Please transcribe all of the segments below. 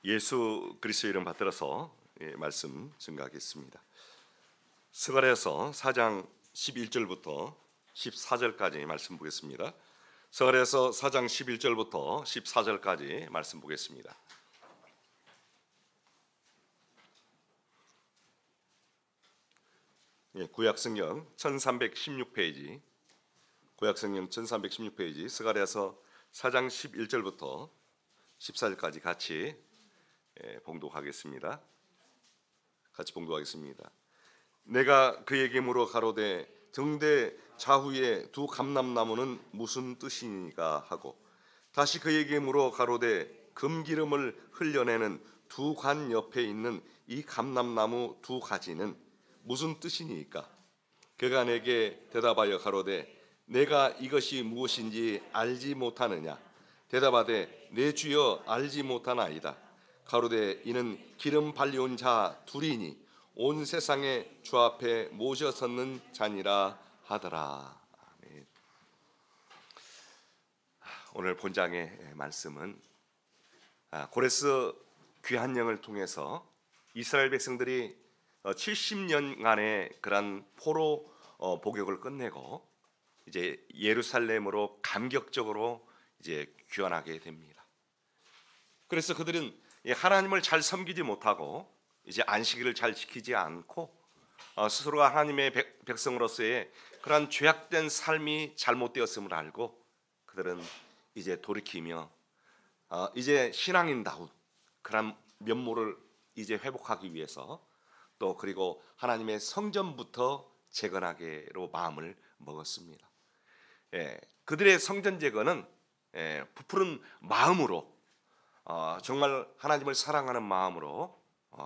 예수 그리스도의 이름 받들어서 말씀 증거하겠습니다. 스가랴서 4장 11절부터 14절까지 말씀 보겠습니다. 스가랴서 4장 11절부터 14절까지 말씀 보겠습니다. 구약성경 1316페이지, 구약성경 1316페이지 스가랴서 4장 11절부터 14절까지 같이 봉독하겠습니다. 같이 봉독하겠습니다. 내가 그에게 물어 가로되 등대 좌우에 두 감람나무는 무슨 뜻이니까 하고 다시 그에게 물어 가로되 금기름을 흘려내는 두 관 옆에 있는 이 감람나무 두 가지는 무슨 뜻이니까? 그가 내게 대답하여 가로되 내가 이것이 무엇인지 알지 못하느냐? 대답하되 내 주여 알지 못하나이다. 가로되 이는 기름 발려온 자 둘이니 온 세상에 주 앞에 모셔 섰는 자니라 하더라. 아멘. 오늘 본장의 말씀은 고레스 귀한 영을 통해서 이스라엘 백성들이 70년간의 그런 포로 복역을 끝내고 이제 예루살렘으로 감격적으로 이제 귀환하게 됩니다. 그래서 그들은 하나님을 잘 섬기지 못하고 이제 안식일을 잘 지키지 않고 스스로가 하나님의 백성으로서의 그러한 죄악된 삶이 잘못되었음을 알고 그들은 이제 돌이키며 이제 신앙인다운 그런 면모를 이제 회복하기 위해서 또 그리고 하나님의 성전부터 재건하기로 마음을 먹었습니다. 그들의 성전 재건은 부푸른 마음으로 정말 하나님을 사랑하는 마음으로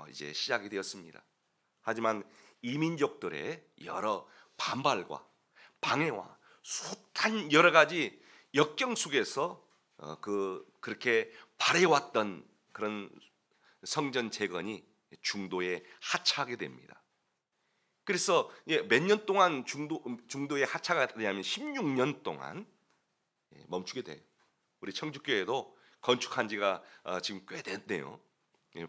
이제 시작이 되었습니다. 하지만 이민족들의 여러 반발과 방해와 숱한 여러 가지 역경 속에서 그렇게 바래왔던 그런 성전 재건이 중도에 하차하게 됩니다. 그래서 몇 년 동안 중도에 하차가 되냐면 16년 동안 멈추게 돼요. 우리 청주교회도 건축한 지가 지금 꽤 됐네요.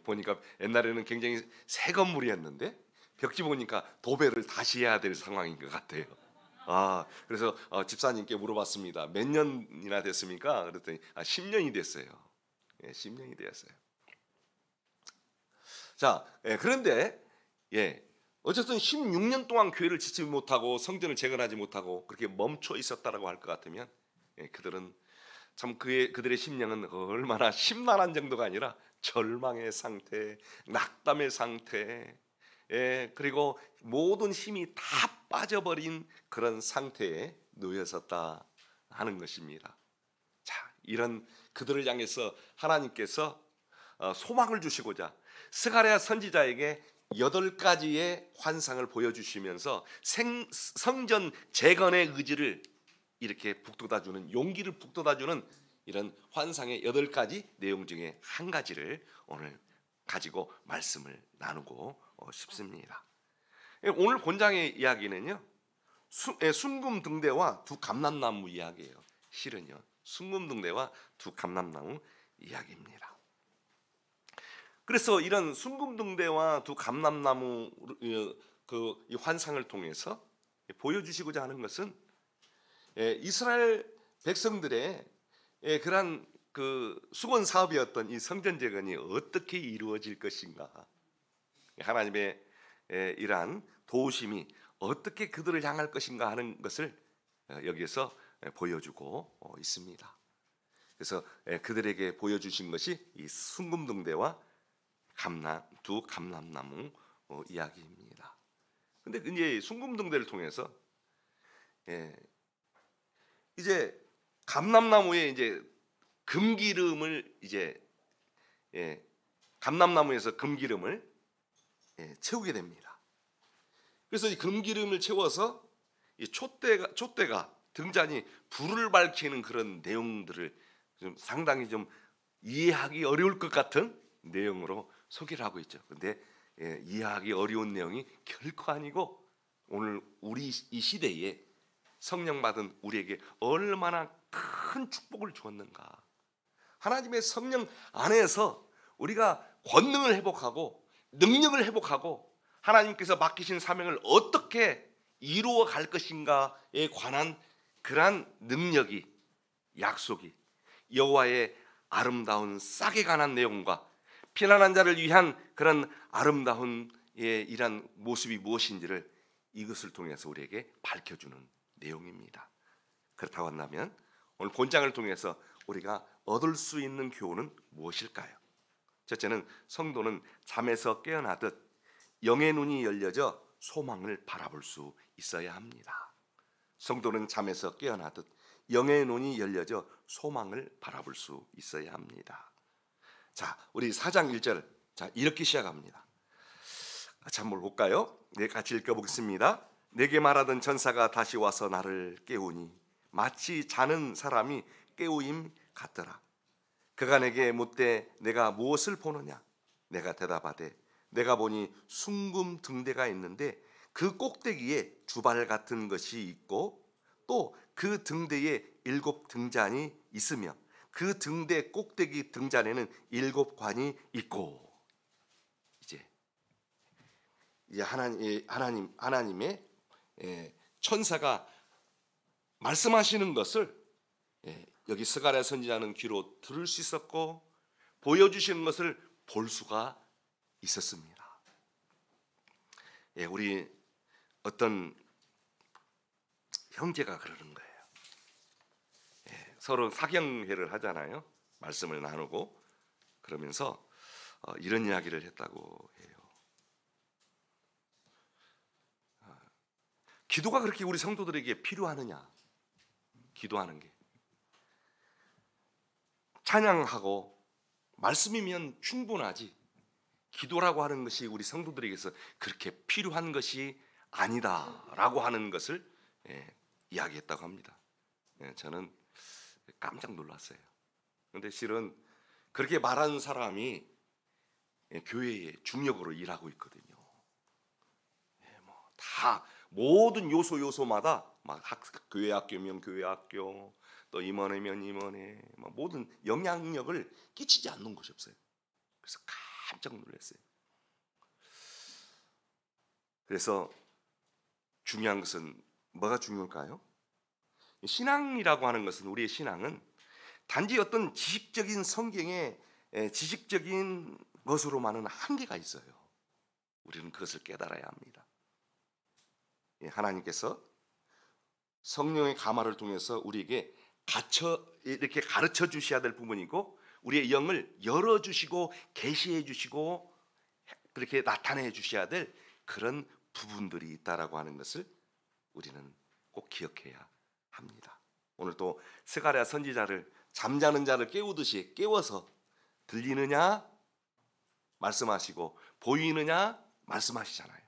보니까 옛날에는 굉장히 새 건물이었는데 벽지 보니까 도배를 다시 해야 될 상황인 것 같아요. 그래서 집사님께 물어봤습니다. 몇 년이나 됐습니까? 그랬더니 10년이 됐어요. 10년이 되었어요. 자, 그런데 어쨌든 16년 동안 교회를 짓지 못하고 성전을 재건하지 못하고 그렇게 멈춰 있었다라고 할 것 같으면 그들은 참 그들의 심령은 얼마나 심란한 정도가 아니라 절망의 상태, 낙담의 상태, 그리고 모든 힘이 다 빠져버린 그런 상태에 놓여졌다 하는 것입니다. 자, 이런 그들을 향해서 하나님께서 소망을 주시고자 스가랴 선지자에게 8가지의 환상을 보여주시면서 성전 재건의 의지를 이렇게 북돋아주는, 용기를 북돋아주는 이런 환상의 8가지 내용 중에 한 가지를 오늘 가지고 말씀을 나누고 싶습니다. 오늘 본장의 이야기는요, 순금등대와 두 감람나무 이야기예요. 실은요, 순금등대와 두 감람나무 이야기입니다. 그래서 이런 순금등대와 두 감람나무 이 환상을 통해서 보여주시고자 하는 것은 이스라엘 백성들의 그러한 수건 사업이었던 이 성전 재건이 어떻게 이루어질 것인가, 하나님의 이러한 도우심이 어떻게 그들을 향할 것인가 하는 것을 여기에서 보여주고 있습니다. 그래서 그들에게 보여주신 것이 이 순금등대와 두 감람나무 이야기입니다. 근데 이제 순금등대를 통해서 이제 감람나무에 이제 금기름을 감람나무에서 금기름을 채우게 됩니다. 그래서 이 금기름을 채워서 이 촛대가 등잔이 불을 밝히는 그런 내용들을 좀 상당히 좀 이해하기 어려울 것 같은 내용으로 소개를 하고 있죠. 그런데 이해하기 어려운 내용이 결코 아니고 오늘 우리 이 시대에 성령 받은 우리에게 얼마나 큰 축복을 주었는가. 하나님의 성령 안에서 우리가 권능을 회복하고 능력을 회복하고 하나님께서 맡기신 사명을 어떻게 이루어 갈 것인가에 관한 그러한 능력이, 약속이, 여호와의 아름다운 싹에 관한 내용과 피난한 자를 위한 그런 아름다운 이런 모습이 무엇인지를 이것을 통해서 우리에게 밝혀주는 내용입니다. 그렇다고 한다면 오늘 본장을 통해서 우리가 얻을 수 있는 교훈은 무엇일까요? 첫째는 성도는 잠에서 깨어나듯 영의 눈이 열려져 소망을 바라볼 수 있어야 합니다. 성도는 잠에서 깨어나듯 영의 눈이 열려져 소망을 바라볼 수 있어야 합니다. 자, 우리 4장 1절, 자, 이렇게 시작합니다. 같이 한번 볼까요? 네, 같이 읽어보겠습니다. 내게 말하던 천사가 다시 와서 나를 깨우니 마치 자는 사람이 깨우임 같더라. 그가 내게 묻되 내가 무엇을 보느냐? 내가 대답하되 내가 보니 숭금 등대가 있는데 그 꼭대기에 주발 같은 것이 있고 또 그 등대에 7 등잔이 있으며 그 등대 꼭대기 등잔에는 7 관이 있고. 이제 하나님의 천사가 말씀하시는 것을 여기 스가랴 선지자는 귀로 들을 수 있었고 보여주시는 것을 볼 수가 있었습니다. 우리 어떤 형제가 그러는 거예요. 서로 사경회를 하잖아요. 말씀을 나누고 그러면서 이런 이야기를 했다고 해요. 기도가 그렇게 우리 성도들에게 필요하느냐? 기도하는 게 찬양하고 말씀이면 충분하지 기도라고 하는 것이 우리 성도들에게서 그렇게 필요한 것이 아니다라고 하는 것을 이야기했다고 합니다. 저는 깜짝 놀랐어요. 그런데 실은 그렇게 말하는 사람이 교회의 중역으로 일하고 있거든요. 다 모든 요소마다 막 교회 학교면 교회 학교, 또 임원회면 임원회, 모든 영향력을 끼치지 않는 곳이 없어요. 그래서 깜짝 놀랐어요. 그래서 중요한 것은 뭐가 중요할까요? 신앙이라고 하는 것은, 우리의 신앙은 단지 어떤 지식적인 성경의 지식적인 것으로만은 한계가 있어요. 우리는 그것을 깨달아야 합니다. 하나님께서 성령의 감화를 통해서 우리에게 이렇게 가르쳐 주셔야 될 부분이고, 우리의 영을 열어주시고 계시해 주시고 그렇게 나타내 주셔야 될 그런 부분들이 있다라고 하는 것을 우리는 꼭 기억해야 합니다. 오늘 또 스가랴 선지자를 잠자는 자를 깨우듯이 깨워서 들리느냐 말씀하시고 보이느냐 말씀하시잖아요.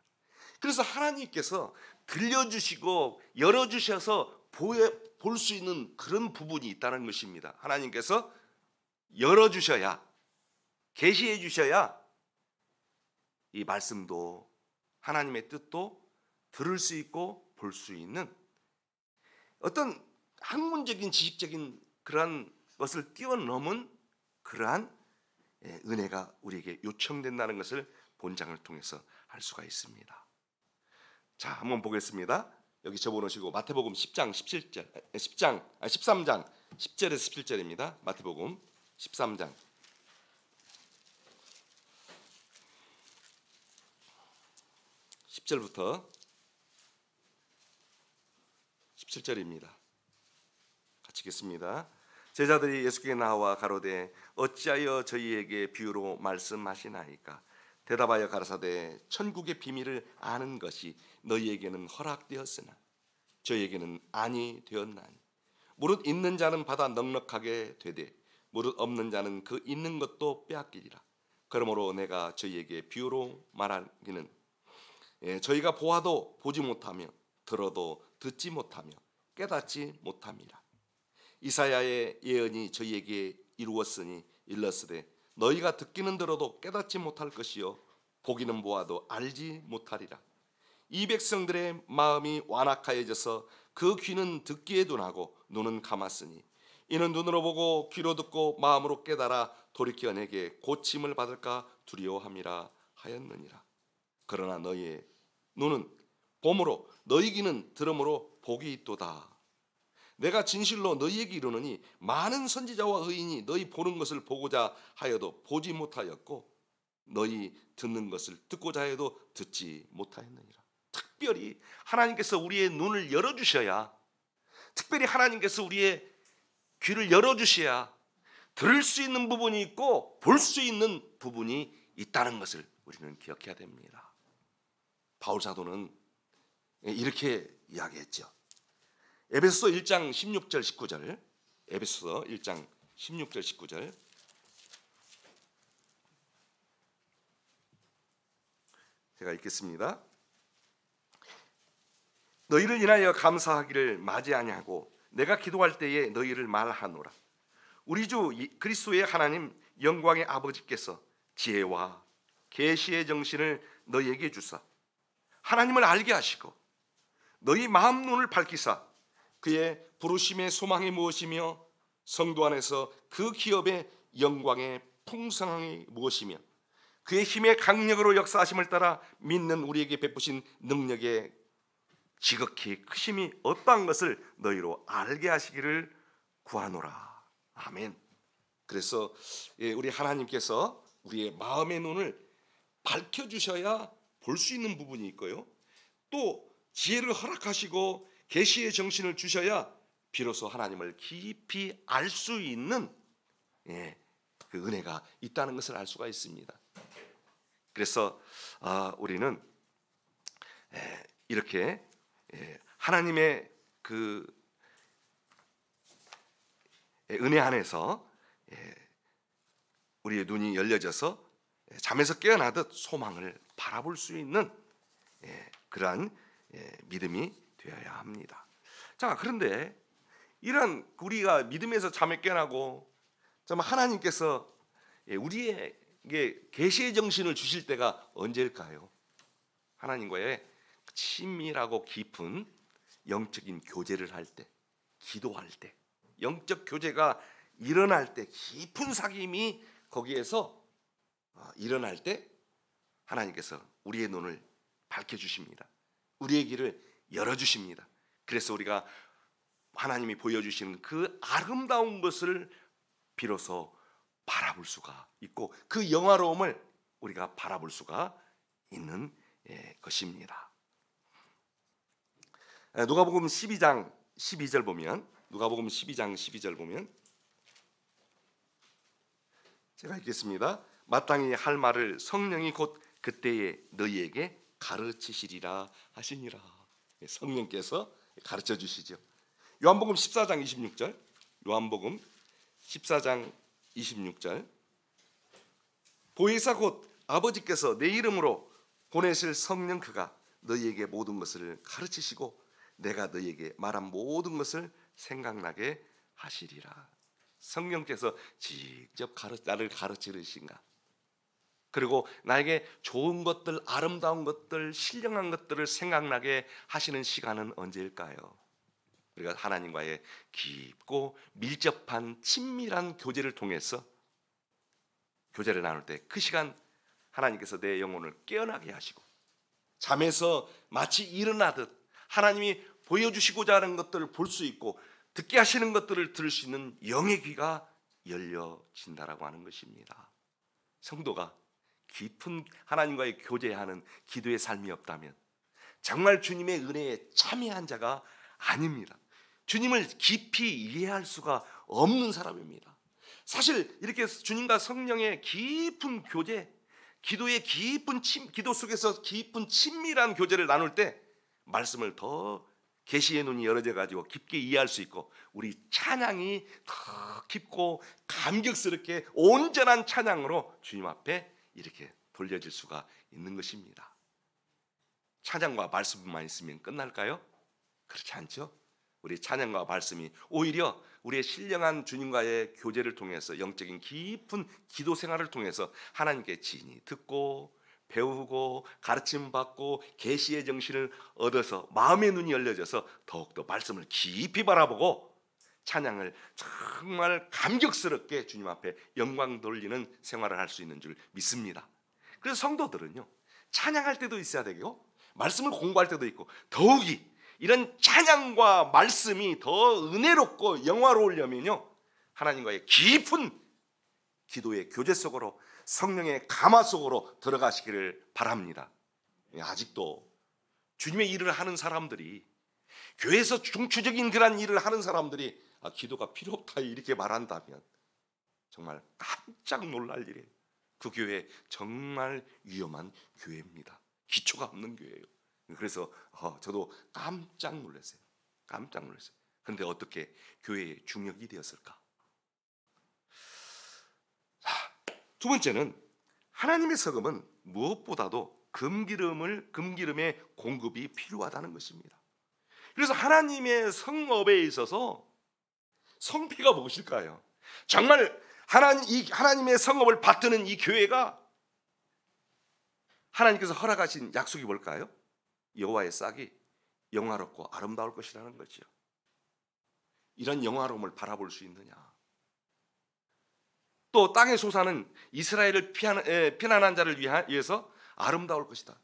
그래서 하나님께서 들려주시고 열어주셔서 볼 수 있는 그런 부분이 있다는 것입니다. 하나님께서 열어주셔야, 계시해 주셔야 이 말씀도 하나님의 뜻도 들을 수 있고 볼 수 있는 어떤 학문적인 지식적인 그러한 것을 뛰어넘은 그러한 은혜가 우리에게 요청된다는 것을 본장을 통해서 알 수가 있습니다. 자, 한번 보겠습니다. 여기 적어놓으시고 마태복음 13장 10절에서 17절입니다. 마태복음 13장 10절부터 17절입니다. 같이 읽겠습니다. 제자들이 예수께 나와 가로되 어찌하여 저희에게 비유로 말씀하시나이까? 대답하여 가라사대 천국의 비밀을 아는 것이 너희에게는 허락되었으나 저희에게는 아니 되었나니 무릇 있는 자는 받아 넉넉하게 되되 무릇 없는 자는 그 있는 것도 빼앗기리라. 그러므로 내가 저희에게 비유로 말하기는 저희가 보아도 보지 못하며 들어도 듣지 못하며 깨닫지 못함이라. 이사야의 예언이 저희에게 이루었으니 일렀으되 너희가 듣기는 들어도 깨닫지 못할 것이요 보기는 보아도 알지 못하리라. 이 백성들의 마음이 완악하여져서 그 귀는 듣기에 둔하고 눈은 감았으니 이는 눈으로 보고 귀로 듣고 마음으로 깨달아 돌이켜 내게 고침을 받을까 두려워함이라 하였느니라. 그러나 너희의 눈은 봄으로 너희 귀는 들음으로 복이 있도다. 내가 진실로 너희에게 이르노니 많은 선지자와 의인이 너희 보는 것을 보고자 하여도 보지 못하였고 너희 듣는 것을 듣고자 하여도 듣지 못하였느니라. 특별히 하나님께서 우리의 눈을 열어주셔야, 특별히 하나님께서 우리의 귀를 열어주셔야 들을 수 있는 부분이 있고 볼 수 있는 부분이 있다는 것을 우리는 기억해야 됩니다. 바울 사도는 이렇게 이야기했죠. 에베소서 1장 16절 19절, 에베소서 1장 16절 19절, 제가 읽겠습니다. 너희를 인하여 감사하기를 마지 아니하고 내가 기도할 때에 너희를 말하노라. 우리 주 그리스도의 하나님 영광의 아버지께서 지혜와 계시의 정신을 너희에게 주사 하나님을 알게 하시고 너희 마음 눈을 밝히사 그의 부르심의 소망이 무엇이며 성도 안에서 그 기업의 영광의 풍성함이 무엇이며 그의 힘의 강력으로 역사하심을 따라 믿는 우리에게 베푸신 능력의 지극히 크심이 어떠한 것을 너희로 알게 하시기를 구하노라. 아멘. 그래서 우리 하나님께서 우리의 마음의 눈을 밝혀주셔야 볼 수 있는 부분이 있고요, 또 지혜를 허락하시고 계시의 정신을 주셔야 비로소 하나님을 깊이 알 수 있는 그 은혜가 있다는 것을 알 수가 있습니다. 그래서 우리는 이렇게 하나님의 그 은혜 안에서 우리의 눈이 열려져서 잠에서 깨어나듯 소망을 바라볼 수 있는 그러한 믿음이 되어야 합니다. 자, 그런데 이런 우리가 믿음에서 잠에 깨어나고 정말 하나님께서 우리에게 계시의 정신을 주실 때가 언제일까요? 하나님과의 친밀하고 깊은 영적인 교제를 할 때, 기도할 때, 영적 교제가 일어날 때, 깊은 사귐이 거기에서 일어날 때 하나님께서 우리의 눈을 밝혀주십니다. 우리의 길을 열어주십니다. 그래서 우리가 하나님이 보여주시는 그 아름다운 것을 비로소 바라볼 수가 있고 그 영화로움을 우리가 바라볼 수가 있는 것입니다. 누가복음 12장 12절 보면, 누가복음 12장 12절 보면 제가 읽겠습니다. 마땅히 할 말을 성령이 곧 그때에 너희에게 가르치시리라 하시니라. 성령께서 가르쳐 주시죠. 요한복음 14장 26절, 요한복음 14장 26절, 보혜사 곧 아버지께서 내 이름으로 보내실 성령 그가 너희에게 모든 것을 가르치시고 내가 너희에게 말한 모든 것을 생각나게 하시리라. 성령께서 직접 나를 가르치신가? 그리고 나에게 좋은 것들, 아름다운 것들, 신령한 것들을 생각나게 하시는 시간은 언제일까요? 우리가 하나님과의 깊고 밀접한 친밀한 교제를 통해서 교제를 나눌 때 그 시간 하나님께서 내 영혼을 깨어나게 하시고 잠에서 마치 일어나듯 하나님이 보여주시고자 하는 것들을 볼 수 있고 듣게 하시는 것들을 들을 수 있는 영의 귀가 열려진다라고 하는 것입니다. 성도가 깊은 하나님과의 교제하는 기도의 삶이 없다면 정말 주님의 은혜에 참여한 자가 아닙니다. 주님을 깊이 이해할 수가 없는 사람입니다. 사실 이렇게 주님과 성령의 깊은 교제, 기도의 깊은 기도 속에서 깊은 친밀한 교제를 나눌 때 말씀을 더 계시의 눈이 열어져 가지고 깊게 이해할 수 있고 우리 찬양이 더 깊고 감격스럽게 온전한 찬양으로 주님 앞에 이렇게 돌려질 수가 있는 것입니다. 찬양과 말씀만 있으면 끝날까요? 그렇지 않죠? 우리 찬양과 말씀이 오히려 우리의 신령한 주님과의 교제를 통해서 영적인 깊은 기도 생활을 통해서 하나님께 진히 듣고 배우고 가르침 받고 계시의 정신을 얻어서 마음의 눈이 열려져서 더욱더 말씀을 깊이 바라보고 찬양을 정말 감격스럽게 주님 앞에 영광 돌리는 생활을 할 수 있는 줄 믿습니다. 그래서 성도들은요, 찬양할 때도 있어야 되고 말씀을 공부할 때도 있고, 더욱이 이런 찬양과 말씀이 더 은혜롭고 영화로우려면요, 하나님과의 깊은 기도의 교제 속으로, 성령의 감화 속으로 들어가시기를 바랍니다. 아직도 주님의 일을 하는 사람들이, 교회에서 중추적인 그런 일을 하는 사람들이 기도가 필요 없다 이렇게 말한다면 정말 깜짝 놀랄 일이에요. 그 교회 정말 위험한 교회입니다. 기초가 없는 교회예요. 그래서 저도 깜짝 놀랐어요. 깜짝 놀랐어요. 그런데 어떻게 교회의 중역이 되었을까? 두 번째는, 하나님의 성읍은 무엇보다도 금기름의 공급이 필요하다는 것입니다. 그래서 하나님의 성읍에 있어서 성패가 무엇일까요? 정말 하나님의 성읍을 받드는 이 교회가 하나님께서 허락하신 약속이 뭘까요? 여호와의 싹이 영화롭고 아름다울 것이라는 거죠. 이런 영화로움을 바라볼 수 있느냐? 또 땅의 솟아는 이스라엘을 피난한 자를 위해서 아름다울 것이다.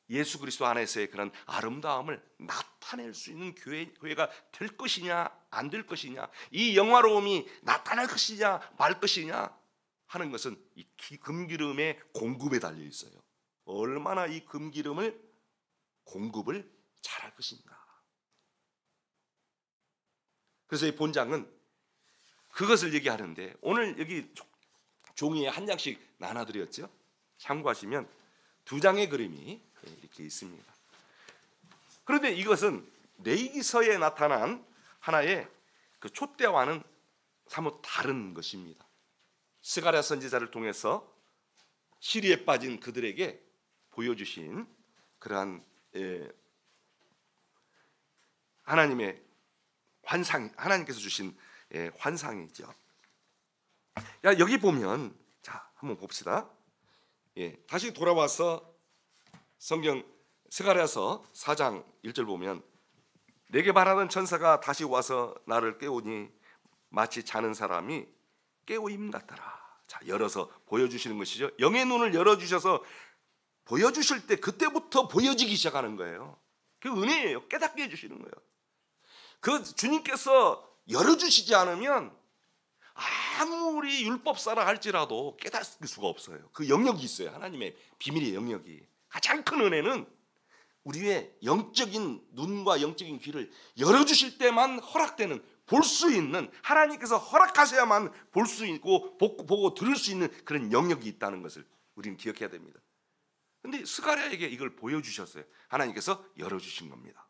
예수 그리스도 안에서의 그런 아름다움을 나타낼 수 있는 교회가 될 것이냐 안 될 것이냐, 이 영화로움이 나타날 것이냐 말 것이냐 하는 것은 이 금기름의 공급에 달려 있어요. 얼마나 이 금기름을 공급을 잘할 것인가. 그래서 이 본장은 그것을 얘기하는데, 오늘 여기 종이에 한 장씩 나눠드렸죠. 참고하시면 2장의 그림이 이렇게 있습니다. 그런데 이것은 레위기서에 나타난 하나의 그 촛대와는 사뭇 다른 것입니다. 스가랴 선지자를 통해서 시리에 빠진 그들에게 보여주신 그러한 하나님의 환상, 하나님께서 주신 환상이죠. 여기 보면, 자, 한번 봅시다. 다시 돌아와서 성경 스가랴서 4장 1절 보면, 내게 말하는 천사가 다시 와서 나를 깨우니 마치 자는 사람이 깨우임 같더라. 자, 열어서 보여주시는 것이죠. 영의 눈을 열어주셔서 보여주실 때 그때부터 보여지기 시작하는 거예요. 그 은혜예요. 깨닫게 해주시는 거예요. 그 주님께서 열어주시지 않으면 아무리 율법사라 할지라도 깨닫을 수가 없어요. 그 영역이 있어요. 하나님의 비밀의 영역이. 가장 큰 은혜는 우리의 영적인 눈과 영적인 귀를 열어주실 때만 허락되는, 볼 수 있는, 하나님께서 허락하셔야만 볼 수 있고 보고 들을 수 있는 그런 영역이 있다는 것을 우리는 기억해야 됩니다. 그런데 스가랴에게 이걸 보여주셨어요. 하나님께서 열어주신 겁니다.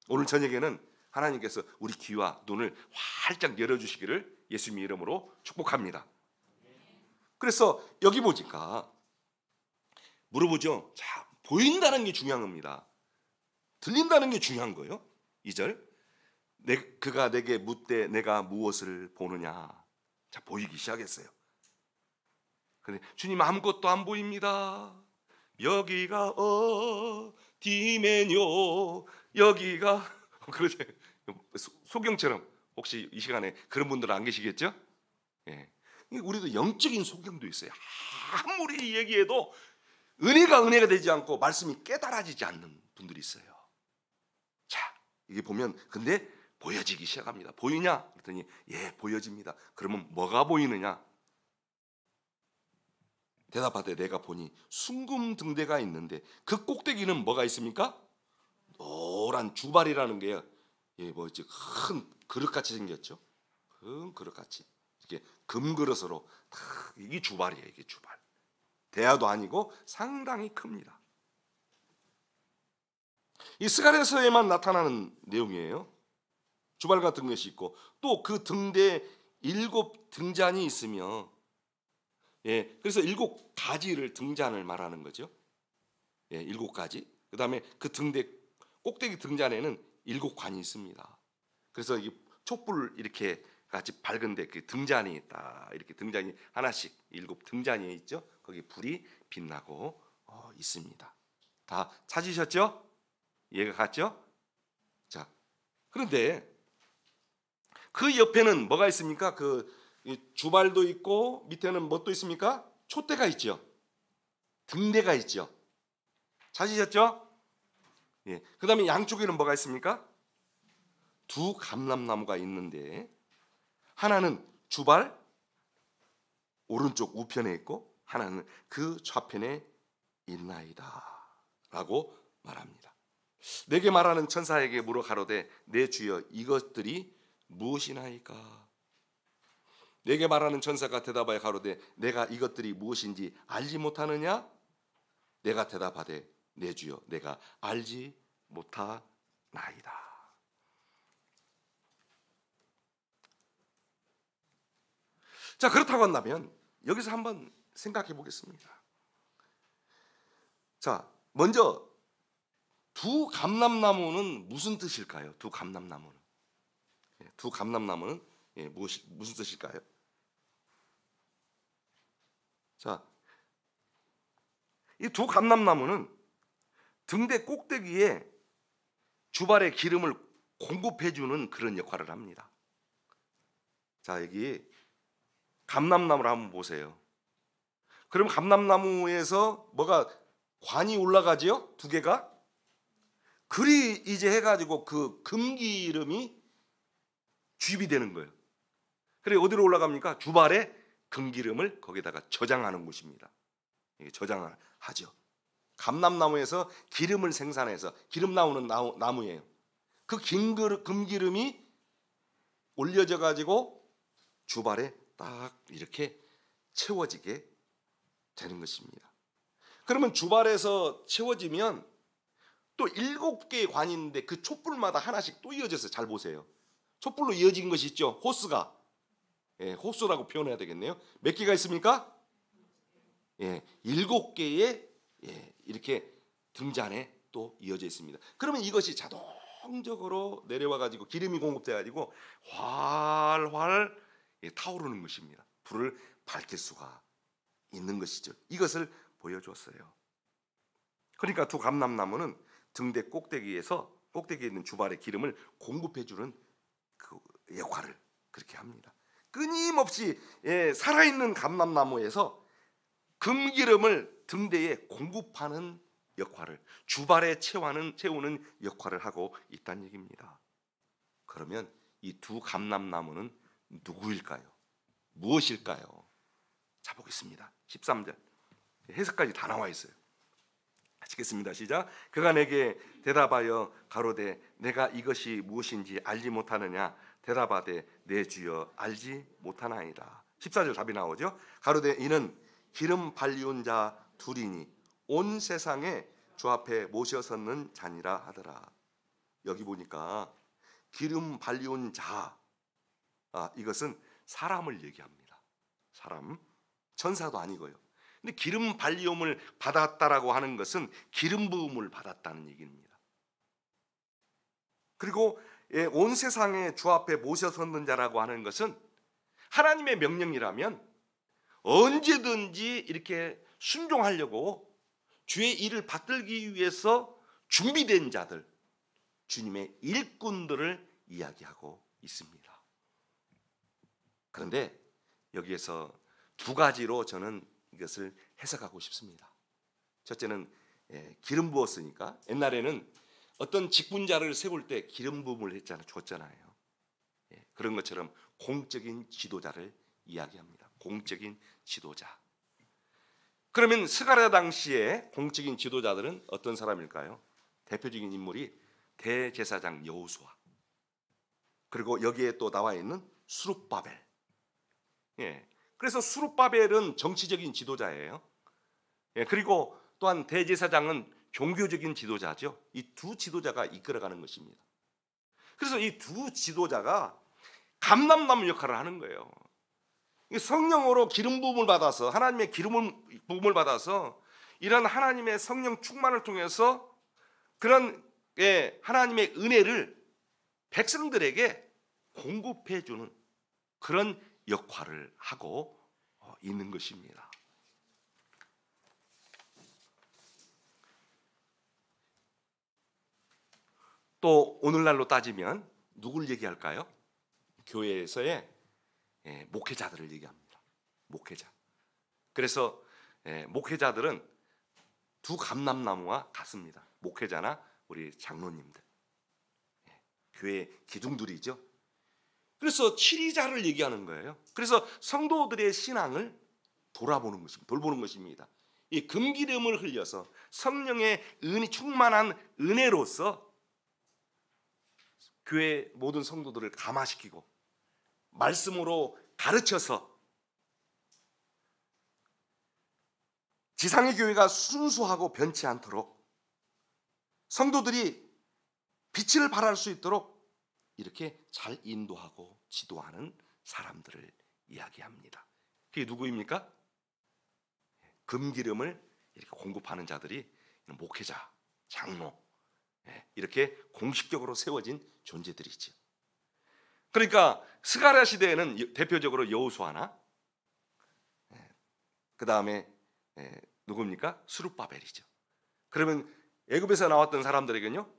오늘 저녁에는 하나님께서 우리 귀와 눈을 활짝 열어주시기를 예수님의 이름으로 축복합니다. 그래서 여기 보니까 물어보죠. 자, 보인다는 게 중요한 겁니다. 들린다는 게 중요한 거예요. 2절, 그가 내게 묻되 내가 무엇을 보느냐. 자, 보이기 시작했어요. 근데 주님 아무것도 안 보입니다. 여기가 어디면요, 여기가 그러죠. 소경처럼. 혹시 이 시간에 그런 분들은 안 계시겠죠? 우리도 영적인 소경도 있어요. 아무리 얘기해도 은혜가 되지 않고 말씀이 깨달아지지 않는 분들이 있어요. 자, 이게 보면 근데 보여지기 시작합니다. 보이냐? 그랬더니 예, 보여집니다. 그러면 뭐가 보이느냐? 대답하되 내가 보니 순금 등대가 있는데 그 꼭대기는 뭐가 있습니까? 노란 주발이라는 게요. 뭐지, 큰 그릇같이 생겼죠. 큰 그릇같이 이렇게 금그릇으로 딱, 이게 주발이에요. 이게 주발. 대야도 아니고 상당히 큽니다. 이 스가랴서에만 나타나는 내용이에요. 주발 같은 것이 있고 또 그 등대에 7 등잔이 있으며, 그래서 7가지를 등잔을 말하는 거죠. 7가지. 그 다음에 그 등대 꼭대기 등잔에는 7관이 있습니다. 그래서 이 촛불 이렇게 같이 밝은데 그 등잔이 있다. 이렇게 등잔이 하나씩 7 등잔이 있죠. 거기 불이 빛나고 있습니다. 다 찾으셨죠? 이해가 갔죠? 자, 그런데 그 옆에는 뭐가 있습니까? 이 주발도 있고 밑에는 뭣도 있습니까? 촛대가 있죠. 등대가 있죠. 찾으셨죠? 예. 그다음에 양쪽에는 뭐가 있습니까? 두 감람나무가 있는데 하나는 주발 오른쪽 우편에 있고 하나는 그 좌편에 있나이다 라고 말합니다. 내게 말하는 천사에게 물어 가로되 내 주여 이것들이 무엇이나이까? 내게 말하는 천사가 대답하여 가로되 내가 이것들이 무엇인지 알지 못하느냐? 내가 대답하되 내 주여 내가 알지 못하나이다. 자, 그렇다고 한다면 여기서 한번 생각해 보겠습니다. 자, 먼저 두 감람나무는 무슨 뜻일까요? 두 감람나무는 무슨 뜻일까요? 자, 이 두 감람나무는 등대 꼭대기에 주발의 기름을 공급해 주는 그런 역할을 합니다. 자, 여기 감람나무를 한번 보세요. 그럼 감람나무에서 뭐가 관이 올라가지요? 두 개가. 그리 이제 해가지고 그 금기름이 주입이 되는 거예요. 그래 어디로 올라갑니까? 주발에 금기름을 거기다가 저장하는 곳입니다. 이게 저장을 하죠. 감람나무에서 기름을 생산해서 기름 나오는 나무예요. 그 금기름이 올려져 가지고 주발에 딱 이렇게 채워지게 되는 것입니다. 그러면 주발에서 채워지면 또 7개의 관이 있는데 그 촛불마다 하나씩 또 이어져서 잘 보세요. 촛불로 이어진 것이 있죠. 호스가. 예, 호스라고 표현해야 되겠네요. 몇 개가 있습니까? 예, 7개의 이렇게 등잔에 또 이어져 있습니다. 그러면 이것이 자동적으로 내려와 가지고 기름이 공급돼 가지고 활활 타오르는 것입니다. 불을 밝힐 수가 있는 것이죠. 이것을 보여줬어요. 그러니까 두 감람나무는 등대 꼭대기에 있는 주발의 기름을 공급해주는 그 역할을 그렇게 합니다. 끊임없이 살아있는 감람나무에서 금기름을 등대에 공급하는 역할을, 주발에 채우는 역할을 하고 있다는 얘기입니다. 그러면 이 두 감람나무는 누구일까요? 무엇일까요? 자, 보겠습니다. 13절 해석까지 다 나와 있어요. 하시겠습니다. 시작. 그가 내게 대답하여 가로되 내가 이것이 무엇인지 알지 못하느냐? 대답하되 내 주여 알지 못하나이다. 14절 답이 나오죠. 가로되 이는 기름 발리운 자 둘이니 온 세상에 주 앞에 모셔섰는 자니라 하더라. 여기 보니까 기름 발리운 자, 이것은 사람을 얘기합니다. 사람, 천사도 아니고요. 근데 기름 발리움을 받았다라고 하는 것은 기름 부음을 받았다는 얘기입니다. 그리고 온 세상에 주 앞에 모셔섰는 자라고 하는 것은 하나님의 명령이라면 언제든지 이렇게 순종하려고 주의 일을 받들기 위해서 준비된 자들, 주님의 일꾼들을 이야기하고 있습니다. 그런데 여기에서 두 가지로 저는 이것을 해석하고 싶습니다. 첫째는 기름 부었으니까 옛날에는 어떤 직분자를 세울 때 기름 부음을 줬잖아요. 그런 것처럼 공적인 지도자를 이야기합니다. 공적인 지도자. 그러면 스가랴 당시에 공적인 지도자들은 어떤 사람일까요? 대표적인 인물이 대제사장 여호수아, 그리고 여기에 또 나와 있는 수룹바벨. 그래서 수룹바벨은 정치적인 지도자예요. 그리고 또한 대제사장은 종교적인 지도자죠. 이 두 지도자가 이끌어가는 것입니다. 그래서 이 두 지도자가 감람나무 역할을 하는 거예요. 성령으로 기름 부음을 받아서, 하나님의 기름 부음을 받아서 이런 하나님의 성령 충만을 통해서 그런 하나님의 은혜를 백성들에게 공급해 주는 그런 역할을 하고 있는 것입니다. 또 오늘날로 따지면 누굴 얘기할까요? 교회에서의 목회자들을 얘기합니다. 목회자. 그래서 목회자들은 두 감람나무와 같습니다. 목회자나 우리 장로님들, 교회 기둥들이죠. 그래서 치리자를 얘기하는 거예요. 그래서 성도들의 신앙을 돌아보는 것입니다. 돌보는 것입니다. 이 금기름을 흘려서 성령의 충만한 은혜로서 교회 모든 성도들을 감화시키고 말씀으로 가르쳐서 지상의 교회가 순수하고 변치 않도록 성도들이 빛을 발할 수 있도록 이렇게 잘 인도하고 지도하는 사람들을 이야기합니다. 그게 누구입니까? 금기름을 이렇게 공급하는 자들이 목회자, 장로, 이렇게 공식적으로 세워진 존재들이죠. 그러니까 스가랴 시대에는 대표적으로 여호수아나, 그 다음에 누굽니까? 스룹바벨이죠. 그러면 애굽에서 나왔던 사람들에게는요,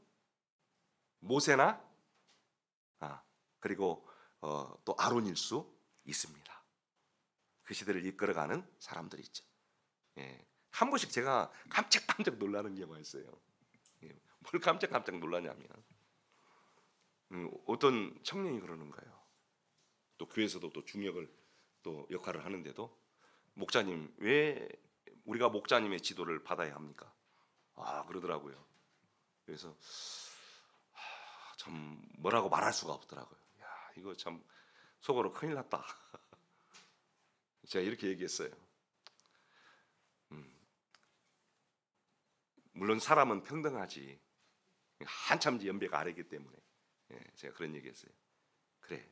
모세나 그리고 또 아론일 수 있습니다. 그 시대를 이끌어가는 사람들이 있죠. 한 번씩 제가 깜짝깜짝 놀라는 경우가 있어요. 뭘 깜짝깜짝 놀라냐면 어떤 청년이 그러는 거예요. 또 교회에서도 또 중역을 또 역할을 하는데도 목사님, 왜 우리가 목자님의 지도를 받아야 합니까? 그러더라고요. 그래서 참 뭐라고 말할 수가 없더라고요. 이거 참 속으로 큰일 났다. 제가 이렇게 얘기했어요. 물론 사람은 평등하지, 한참 연배가 아래이기 때문에 제가 그런 얘기했어요. 그래,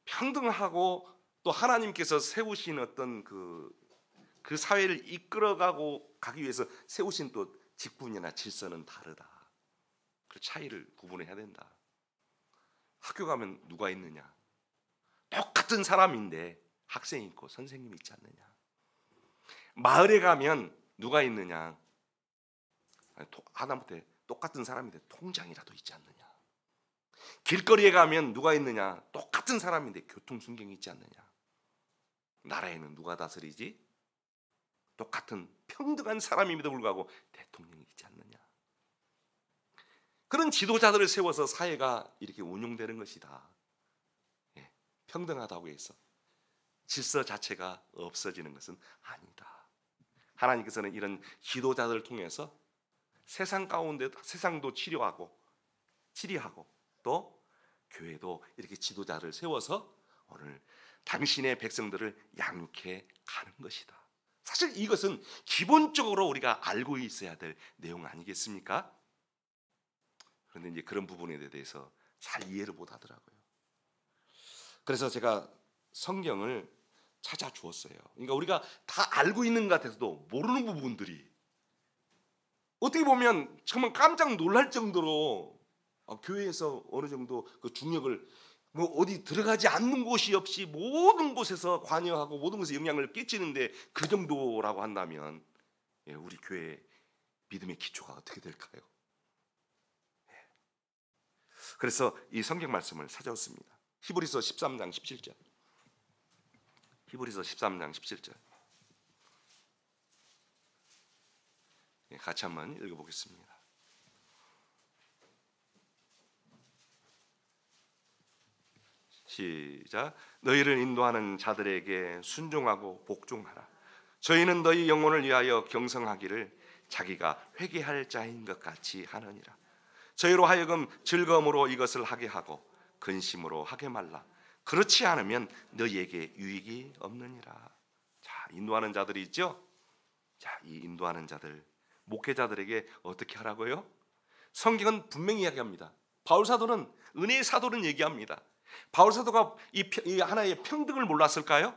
평등하고 또 하나님께서 세우신 어떤 그 사회를 이끌어가고 가기 위해서 세우신 또 직분이나 질서는 다르다. 그 차이를 구분해야 된다. 학교 가면 누가 있느냐? 똑같은 사람인데 학생이 있고 선생님이 있지 않느냐? 마을에 가면 누가 있느냐? 하다못해 똑같은 사람인데 통장이라도 있지 않느냐? 길거리에 가면 누가 있느냐? 똑같은 사람인데 교통순경이 있지 않느냐? 나라에는 누가 다스리지? 똑같은 평등한 사람임에도 불구하고 대통령이 있지 않느냐? 그런 지도자들을 세워서 사회가 이렇게 운영되는 것이다. 평등하다고 해서 질서 자체가 없어지는 것은 아니다. 하나님께서는 이런 지도자들을 통해서 세상 가운데 세상도 치료하고 또 교회도 이렇게 지도자를 세워서 오늘 당신의 백성들을 양육해 가는 것이다. 사실 이것은 기본적으로 우리가 알고 있어야 될 내용 아니겠습니까? 그런데 이제 그런 부분에 대해서 잘 이해를 못 하더라고요. 그래서 제가 성경을 찾아주었어요. 그러니까 우리가 다 알고 있는 것 같아서도 모르는 부분들이 어떻게 보면 정말 깜짝 놀랄 정도로 교회에서 어느 정도 그 중역을 뭐 어디 들어가지 않는 곳이 없이 모든 곳에서 관여하고 모든 곳에 영향을 끼치는데 그 정도라고 한다면 우리 교회 믿음의 기초가 어떻게 될까요? 그래서 이 성경 말씀을 찾아왔습니다. 히브리서 13장 17절. 히브리서 13장 17절. 같이 한번 읽어보겠습니다. 시작. 너희를 인도하는 자들에게 순종하고 복종하라. 저희는 너희 영혼을 위하여 경성하기를 자기가 회개할 자인 것 같이 하느니라. 저희로 하여금 즐거움으로 이것을 하게 하고 근심으로 하게 말라. 그렇지 않으면 너희에게 유익이 없느니라. 자, 인도하는 자들이 있죠. 자, 이 인도하는 자들, 목회자들에게 어떻게 하라고요? 성경은 분명히 이야기합니다. 바울 사도는, 은혜의 사도는 얘기합니다. 바울 사도가 이 하나의 평등을 몰랐을까요?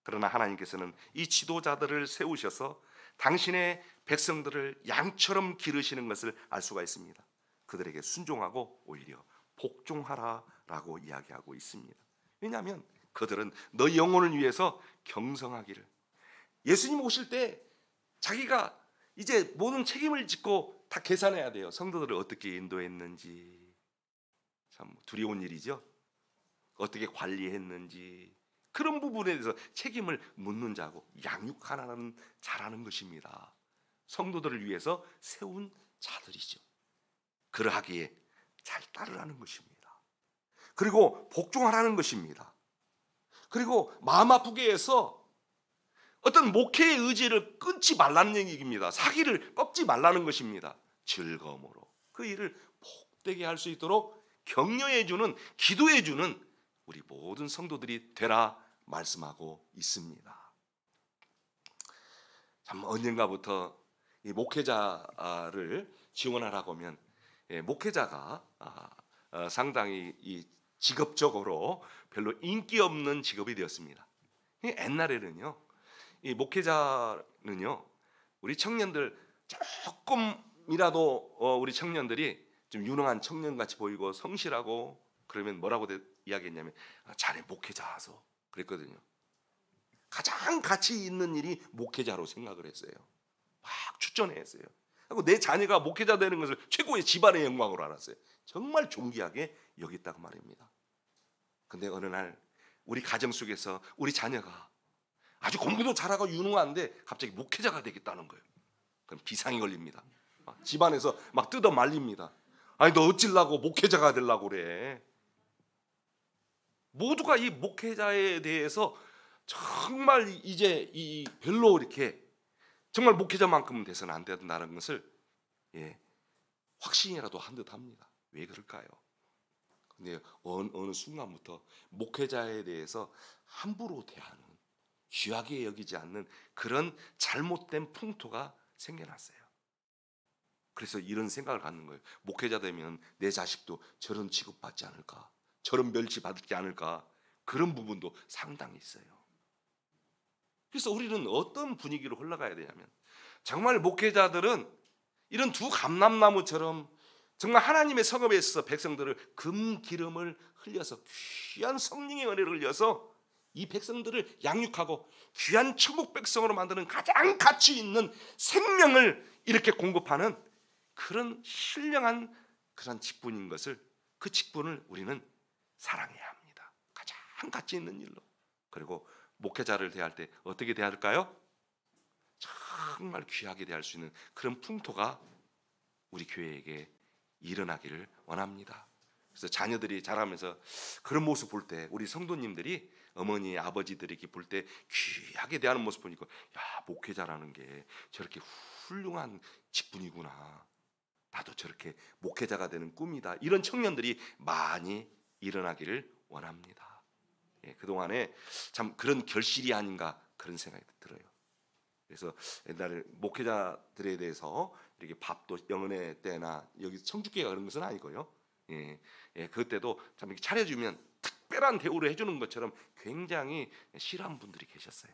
그러나 하나님께서는 이 지도자들을 세우셔서 당신의 백성들을 양처럼 기르시는 것을 알 수가 있습니다. 그들에게 순종하고 오히려 복종하라라고 이야기하고 있습니다. 왜냐하면 그들은 너희 영혼을 위해서 경성하기를, 예수님 오실 때 자기가 이제 모든 책임을 짓고 다 계산해야 돼요. 성도들을 어떻게 인도했는지. 참 두려운 일이죠. 어떻게 관리했는지 그런 부분에 대해서 책임을 묻는 자고 양육하는 자라는 것입니다. 성도들을 위해서 세운 자들이죠. 그러하기에 잘 따르라는 것입니다. 그리고 복종하라는 것입니다. 그리고 마음 아프게 해서 어떤 목회의 의지를 끊지 말라는 얘기입니다. 사기를 꺾지 말라는 것입니다. 즐거움으로 그 일을 복되게 할 수 있도록 격려해주는, 기도해주는 우리 모든 성도들이 되라 말씀하고 있습니다. 참 언젠가부터 이 목회자를 지원하라고 하면 목회자가 상당히 이 직업적으로 별로 인기 없는 직업이 되었습니다. 옛날에는요, 이 목회자는요, 우리 청년들 조금이라도 우리 청년들이 좀 유능한 청년같이 보이고 성실하고 그러면 뭐라고 이야기했냐면 자네 목회자서 그랬거든요. 가장 가치 있는 일이 목회자로 생각을 했어요. 막 추천했어요. 그리고 내 자녀가 목회자 되는 것을 최고의 집안의 영광으로 알았어요. 정말 존귀하게 여겼다고 말입니다. 근데 어느 날 우리 가정 속에서 우리 자녀가 아주 공부도 잘하고 유능한데 갑자기 목회자가 되겠다는 거예요. 그럼 비상이 걸립니다. 집안에서 막 뜯어 말립니다. 아니 너 어찌려고 목회자가 되려고 그래. 모두가 이 목회자에 대해서 정말 이제 이 별로 이렇게 정말 목회자만큼은 돼서는 안 된다는 것을 확신이라도 한 듯 합니다. 왜 그럴까요? 근데 어느 순간부터 목회자에 대해서 함부로 대하는, 귀하게 여기지 않는 그런 잘못된 풍토가 생겨났어요. 그래서 이런 생각을 갖는 거예요. 목회자 되면 내 자식도 저런 취급받지 않을까, 저런 멸시받지 않을까, 그런 부분도 상당히 있어요. 그래서 우리는 어떤 분위기로 흘러가야 되냐면 정말 목회자들은 이런 두 감람나무처럼 정말 하나님의 성읍에 있어서 백성들을 금기름을 흘려서 귀한 성령의 은혜를 흘려서 이 백성들을 양육하고 귀한 천국 백성으로 만드는 가장 가치 있는 생명을 이렇게 공급하는 그런 신령한 그런 직분인 것을, 그 직분을 우리는 사랑해야 합니다. 가장 가치 있는 일로. 그리고 목회자를 대할 때 어떻게 대할까요? 정말 귀하게 대할 수 있는 그런 풍토가 우리 교회에게 일어나기를 원합니다. 그래서 자녀들이 자라면서 그런 모습 볼 때 우리 성도님들이 어머니 아버지들이 이렇게 볼 때 귀하게 대하는 모습 보니까 야, 목회자라는 게 저렇게 훌륭한 직분이구나, 나도 저렇게 목회자가 되는 꿈이다, 이런 청년들이 많이 일어나기를 원합니다. 그동안에 참 그런 결실이 아닌가 그런 생각이 들어요. 그래서 옛날에 목회자들에 대해서 이렇게 밥도 영은회 때나 여기 청주교회가 그런 것은 아니고요. 그때도 참 이렇게 차려주면 특별한 대우를 해주는 것처럼 굉장히 싫어하는 분들이 계셨어요.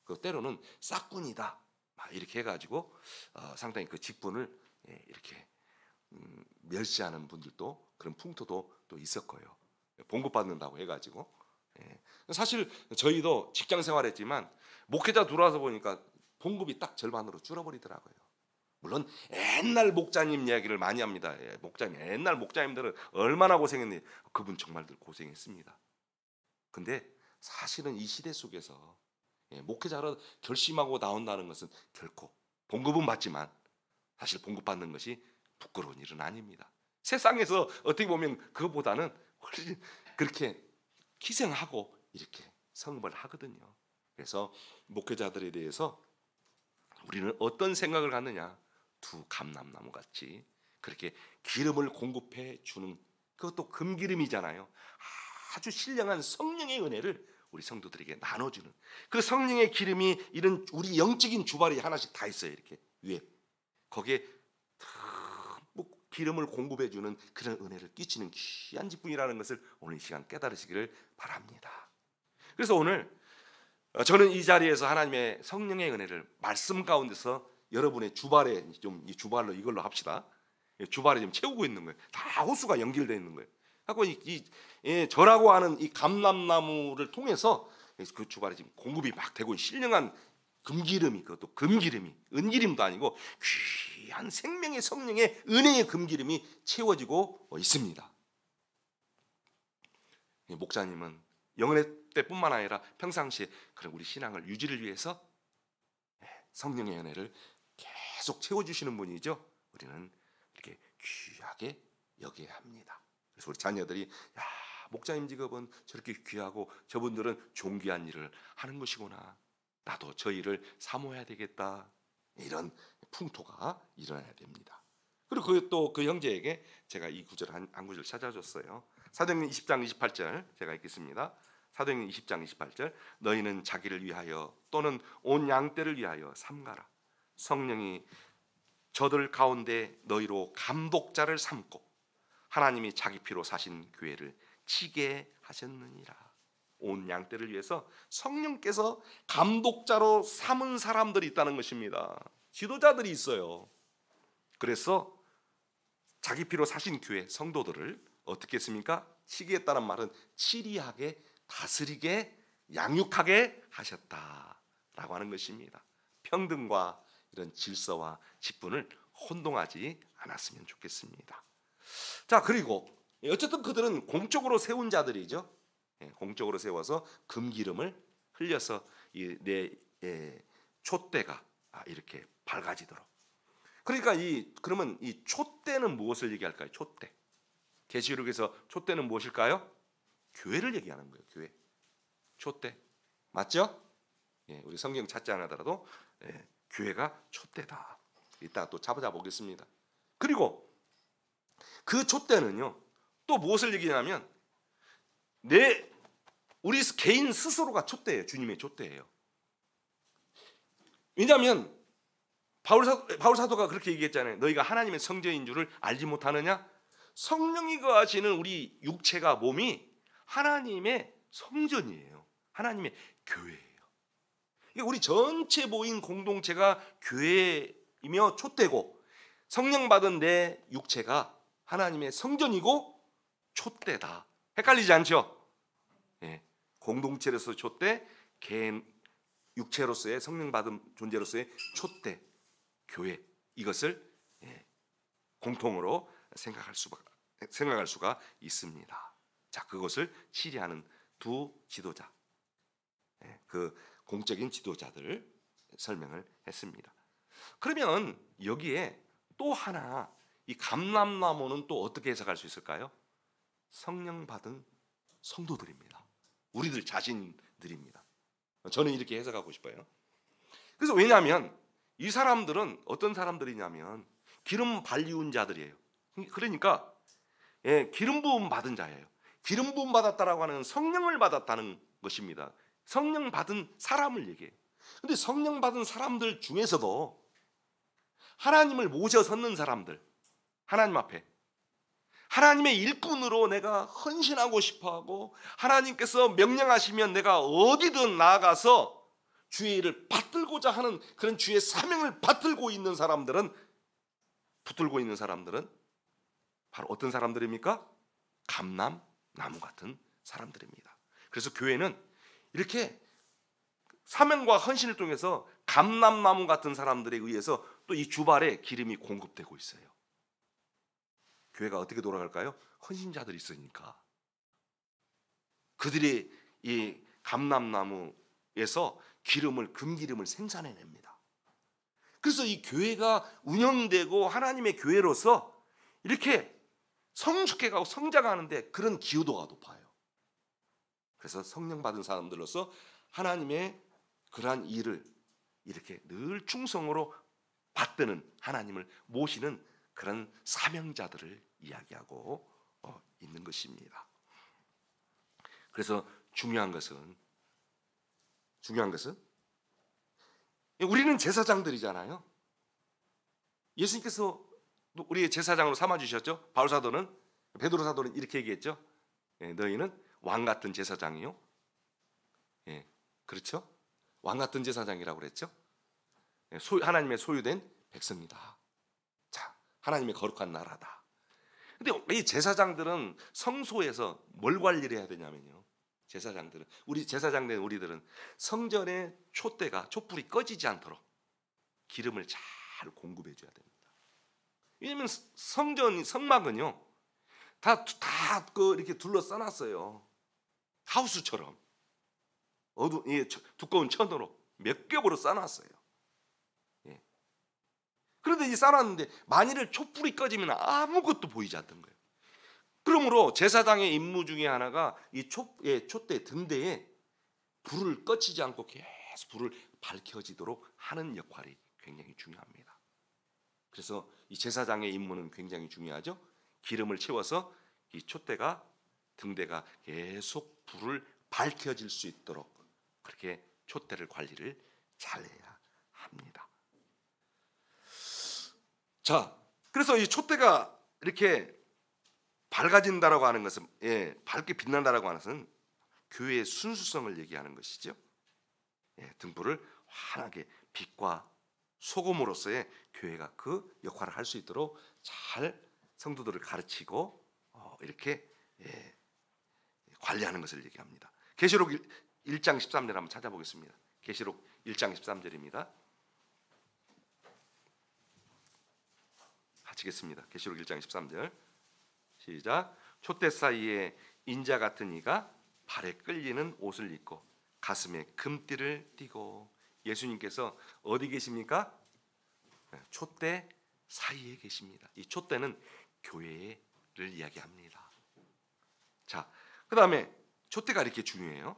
그 때로는 싹군이다 막 이렇게 해가지고 상당히 그 직분을 이렇게 멸시하는 분들도, 그런 풍토도 또 있었고요. 봉급받는다고 해가지고. 사실 저희도 직장 생활했지만 목회자 들어와서 보니까 봉급이 딱 절반으로 줄어버리더라고요. 물론 옛날 목자님 이야기를 많이 합니다. 목자님, 옛날 목자님들은 얼마나 고생했는지, 그분 정말들 고생했습니다. 근데 사실은 이 시대 속에서 목회자로 결심하고 나온다는 것은 결코 봉급은 받지만 사실 봉급받는 것이 부끄러운 일은 아닙니다. 세상에서 어떻게 보면 그것보다는 훨씬 그렇게 희생하고 이렇게 성업을 하거든요. 그래서 목회자들에 대해서 우리는 어떤 생각을 갖느냐, 두 감람나무 같이 그렇게 기름을 공급해 주는, 그것도 금기름이잖아요. 아주 신령한 성령의 은혜를 우리 성도들에게 나눠주는 그 성령의 기름이, 이런 우리 영적인 주발이 하나씩 다 있어요. 이렇게 위에 거기에 기름을 공급해 주는 그런 은혜를 끼치는 귀한 직분이라는 것을 오늘 이 시간 깨달으시기를 바랍니다. 그래서 오늘 저는 이 자리에서 하나님의 성령의 은혜를 말씀 가운데서 여러분의 주발에 좀, 이 주발로 이걸로 합시다. 주발에 좀 채우고 있는 거예요. 다 호수가 연결되어 있는 거예요. 하고 저라고 하는 이 감람나무를 통해서 그 주발에 지금 공급이 막 되고 신령한 금기름이, 그것도 금기름이 은기름도 아니고 귀한 생명의 성령의 은혜의 금기름이 채워지고 있습니다. 목사님은 영혼의 때뿐만 아니라 평상시에 그런 우리 신앙을 유지를 위해서 성령의 은혜를 계속 채워주시는 분이죠. 우리는 이렇게 귀하게 여겨야 합니다. 그래서 우리 자녀들이 야, 목사님 직업은 저렇게 귀하고 저분들은 존귀한 일을 하는 것이구나. 나도 저 일을 사모해야 되겠다. 이런 풍토가 일어나야 됩니다. 그리고 또 그 형제에게 제가 이 구절 한 구절 찾아줬어요. 사도행전 20장 28절 제가 읽겠습니다. 사도행전 20장 28절 너희는 자기를 위하여 또는 온 양떼를 위하여 삼가라. 성령이 저들 가운데 너희로 감독자를 삼고 하나님이 자기 피로 사신 교회를 치게 하셨느니라. 온 양떼를 위해서 성령께서 감독자로 삼은 사람들이 있다는 것입니다. 지도자들이 있어요. 그래서 자기 피로 사신 교회 성도들을 어떻게 했습니까? 치게 했다는 말은 치리하게 다스리게 양육하게 하셨다라고 하는 것입니다. 평등과 이런 질서와 직분을 혼동하지 않았으면 좋겠습니다. 자, 그리고 어쨌든 그들은 공적으로 세운 자들이죠. 공적으로 세워서 금기름을 흘려서 내 촛대가 이렇게 밝아지도록. 그러니까 그러면 이 촛대는 무엇을 얘기할까요? 촛대. 계시록에서 촛대는 무엇일까요? 교회를 얘기하는 거예요. 교회. 촛대. 맞죠? 우리 성경 찾지 않아더라도 교회가 촛대다. 이따 또 잡아보겠습니다. 그리고 그 촛대는요. 또 무엇을 얘기하냐면 우리 개인 스스로가 촛대예요. 주님의 촛대예요. 왜냐하면 바울 사도가 그렇게 얘기했잖아요. 너희가 하나님의 성전인 줄을 알지 못하느냐? 성령이 거하시는 우리 육체가 몸이 하나님의 성전이에요. 하나님의 교회예요. 우리 전체 모인 공동체가 교회이며 촛대고 성령 받은 내 육체가 하나님의 성전이고 촛대다. 헷갈리지 않죠? 공동체로서 촛대, 개인 육체로서의 성령 받은 존재로서의 촛대, 교회, 이것을 공통으로 생각할 수가 있습니다. 자, 그것을 치리하는 두 지도자, 그 공적인 지도자들 설명을 했습니다. 그러면 여기에 또 하나 이 감람나무는 또 어떻게 해석할 수 있을까요? 성령 받은 성도들입니다. 우리들 자신들입니다. 저는 이렇게 해석하고 싶어요. 그래서 왜냐하면 이 사람들은 어떤 사람들이냐면 기름 발리운 자들이에요. 그러니까 기름 부음 받은 자예요. 기름 부음 받았다라고 하는 성령을 받았다는 것입니다. 성령 받은 사람을 얘기해요. 근데 성령 받은 사람들 중에서도 하나님을 모셔 섰는 사람들, 하나님 앞에 하나님의 일꾼으로 내가 헌신하고 싶어하고 하나님께서 명령하시면 내가 어디든 나아가서 주의 일을 받들고자 하는 그런 주의 사명을 붙들고 있는 사람들은 바로 어떤 사람들입니까? 감람나무 같은 사람들입니다. 그래서 교회는 이렇게 사명과 헌신을 통해서 감람나무 같은 사람들에 의해서 또 이 주발에 기름이 공급되고 있어요. 교회가 어떻게 돌아갈까요? 헌신자들이 있으니까. 그들이 이 감람나무에서 금기름을 생산해냅니다. 그래서 이 교회가 운영되고 하나님의 교회로서 이렇게 성숙해가고 성장하는데 그런 기여도가 높아요. 그래서 성령 받은 사람들로서 하나님의 그러한 일을 이렇게 늘 충성으로 받드는 하나님을 모시는 그런 사명자들을 이야기하고 있는 것입니다. 그래서 중요한 것은 우리는 제사장들이잖아요. 예수님께서 우리의 제사장으로 삼아주셨죠. 베드로 사도는 이렇게 얘기했죠. 너희는 왕 같은 제사장이요. 그렇죠? 왕 같은 제사장이라고 그랬죠. 하나님의 소유된 백성이다. 자, 하나님의 거룩한 나라다. 근데 이 제사장들은 성소에서 뭘 관리를 해야 되냐면요. 우리 제사장된 우리들은 성전의 촛불이 꺼지지 않도록 기름을 잘 공급해 줘야 됩니다. 왜냐하면 성막은요 다 이렇게 둘러싸놨어요. 하우스처럼 두꺼운 천으로 몇 겹으로 쌓아놨어요. 예. 그런데 이 쌓아놨는데 만일 촛불이 꺼지면 아무것도 보이지 않던 거예요. 그러므로 제사장의 임무 중에 하나가 이 촛대 등대에 불을 꺼치지 않고 계속 불을 밝혀지도록 하는 역할이 굉장히 중요합니다. 그래서 이 제사장의 임무는 굉장히 중요하죠. 기름을 채워서 이 촛대가 등대가 계속 불을 밝혀질 수 있도록 그렇게 촛대를 관리를 잘해야 합니다. 자, 그래서 이 촛대가 이렇게 밝아진다라고 하는 것은, 밝게 빛난다라고 하는 것은 교회의 순수성을 얘기하는 것이죠. 등불을 환하게 빛과 소금으로서의 교회가 그 역할을 할 수 있도록 잘 성도들을 가르치고 이렇게 관리하는 것을 얘기합니다. 계시록 1장 13절 한번 찾아보겠습니다. 계시록 1장 13절입니다. 하시겠습니다. 계시록 1장 13절 시작. 촛대 사이에 인자 같은 이가 발에 끌리는 옷을 입고 가슴에 금띠를 띠고. 예수님께서 어디 계십니까? 촛대 사이에 계십니다. 이 촛대는 교회를 이야기합니다. 자, 그 다음에 촛대가 이렇게 중요해요.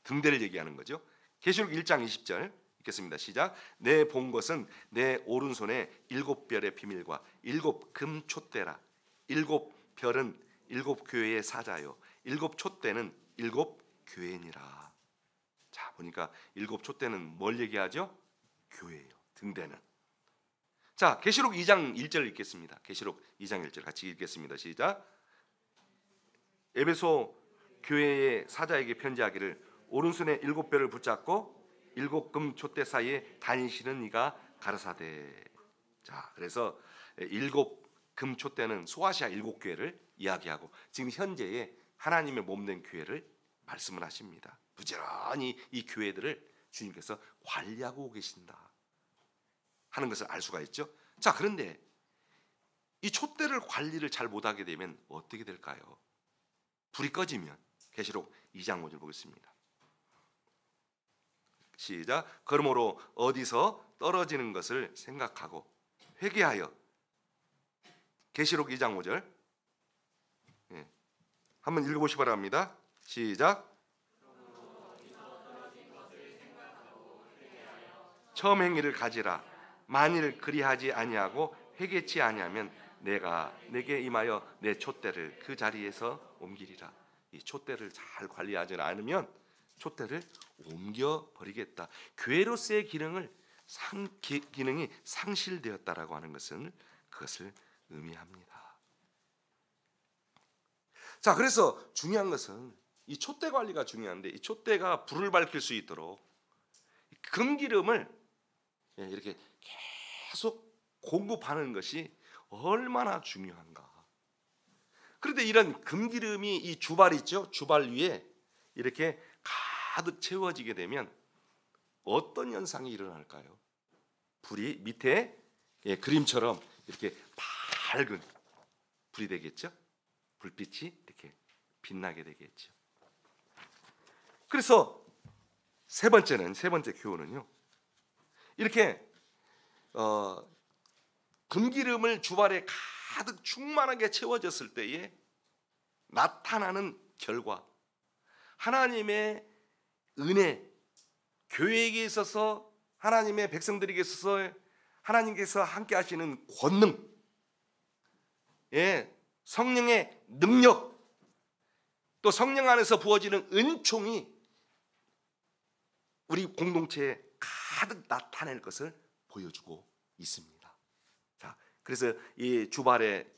등대를 얘기하는 거죠. 계시록 1장 20절 읽겠습니다. 시작. 내 본 것은 내 오른손에 7별의 비밀과 7금 촛대라. 7별은 7교회의 사자요 7촛대는 7교회니라. 자, 보니까 7촛대는 뭘 얘기하죠? 교회예요. 등대는. 자, 계시록 2장 1절 읽겠습니다. 계시록 2장 1절 같이 읽겠습니다. 시작. 에베소 교회의 사자에게 편지하기를 오른손에 7별을 붙잡고 7금 촛대 사이에 다니시는 이가 가라사대. 자, 그래서 7금 촛대는 소아시아 7교회를 이야기하고 지금 현재의 하나님의 몸된 교회를 말씀을 하십니다. 부지런히 이 교회들을 주님께서 관리하고 계신다 하는 것을 알 수가 있죠. 자, 그런데 이 촛대를 관리를 잘 못하게 되면 어떻게 될까요? 불이 꺼지면 계시록 2장 5절 보겠습니다. 시작. 그러므로 어디서 떨어지는 것을 생각하고 회개하여. 계시록 2장 5절 한번 읽어보시기 바랍니다. 시작. 처음 행위를 가지라. 만일 그리하지 아니하고 회개치 아니하면 내가 내게 임하여 내 촛대를 그 자리에서 옮기리라. 이 촛대를 잘 관리하지 않으면 촛대를 옮겨 버리겠다. 교회로서의 기능이 상실되었다라고 하는 것은 그것을 의미합니다. 자, 그래서 중요한 것은 이 촛대 관리가 중요한데 이 촛대가 불을 밝힐 수 있도록 금기름을 이렇게 계속 공급하는 것이 얼마나 중요한가. 그런데 이런 금기름이 이 주발 있죠? 주발 위에 이렇게 가득 채워지게 되면 어떤 현상이 일어날까요? 불이 밑에 그림처럼 이렇게 밝은 불이 되겠죠? 불빛이 이렇게 빛나게 되겠죠. 그래서 세 번째 교훈은요. 이렇게 금기름을 주발에 가득 충만하게 채워졌을 때에 나타나는 결과, 하나님의 은혜, 교회에게 있어서 하나님의 백성들에게 있어서 하나님께서 함께 하시는 권능, 성령의 능력, 또 성령 안에서 부어지는 은총이 우리 공동체에 가득 나타낼 것을 보여주고 있습니다. 자, 그래서 이 주발에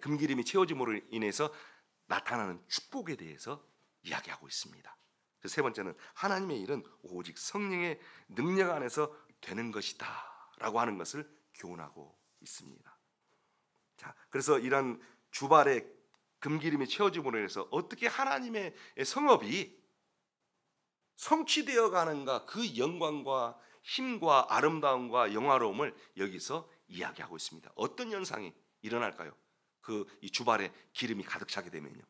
금기름이 채워짐으로 인해서 나타나는 축복에 대해서 이야기하고 있습니다. 그래서 세 번째는 하나님의 일은 오직 성령의 능력 안에서 되는 것이다 라고 하는 것을 교훈하고 있습니다. 자, 그래서 이런 주발의 금기름이 채워짐으로 인해서 어떻게 하나님의 성업이 성취되어 가는가, 그 영광과 힘과 아름다움과 영화로움을 여기서 이야기하고 있습니다. 어떤 현상이 일어날까요? 이 주발에 기름이 가득 차게 되면요.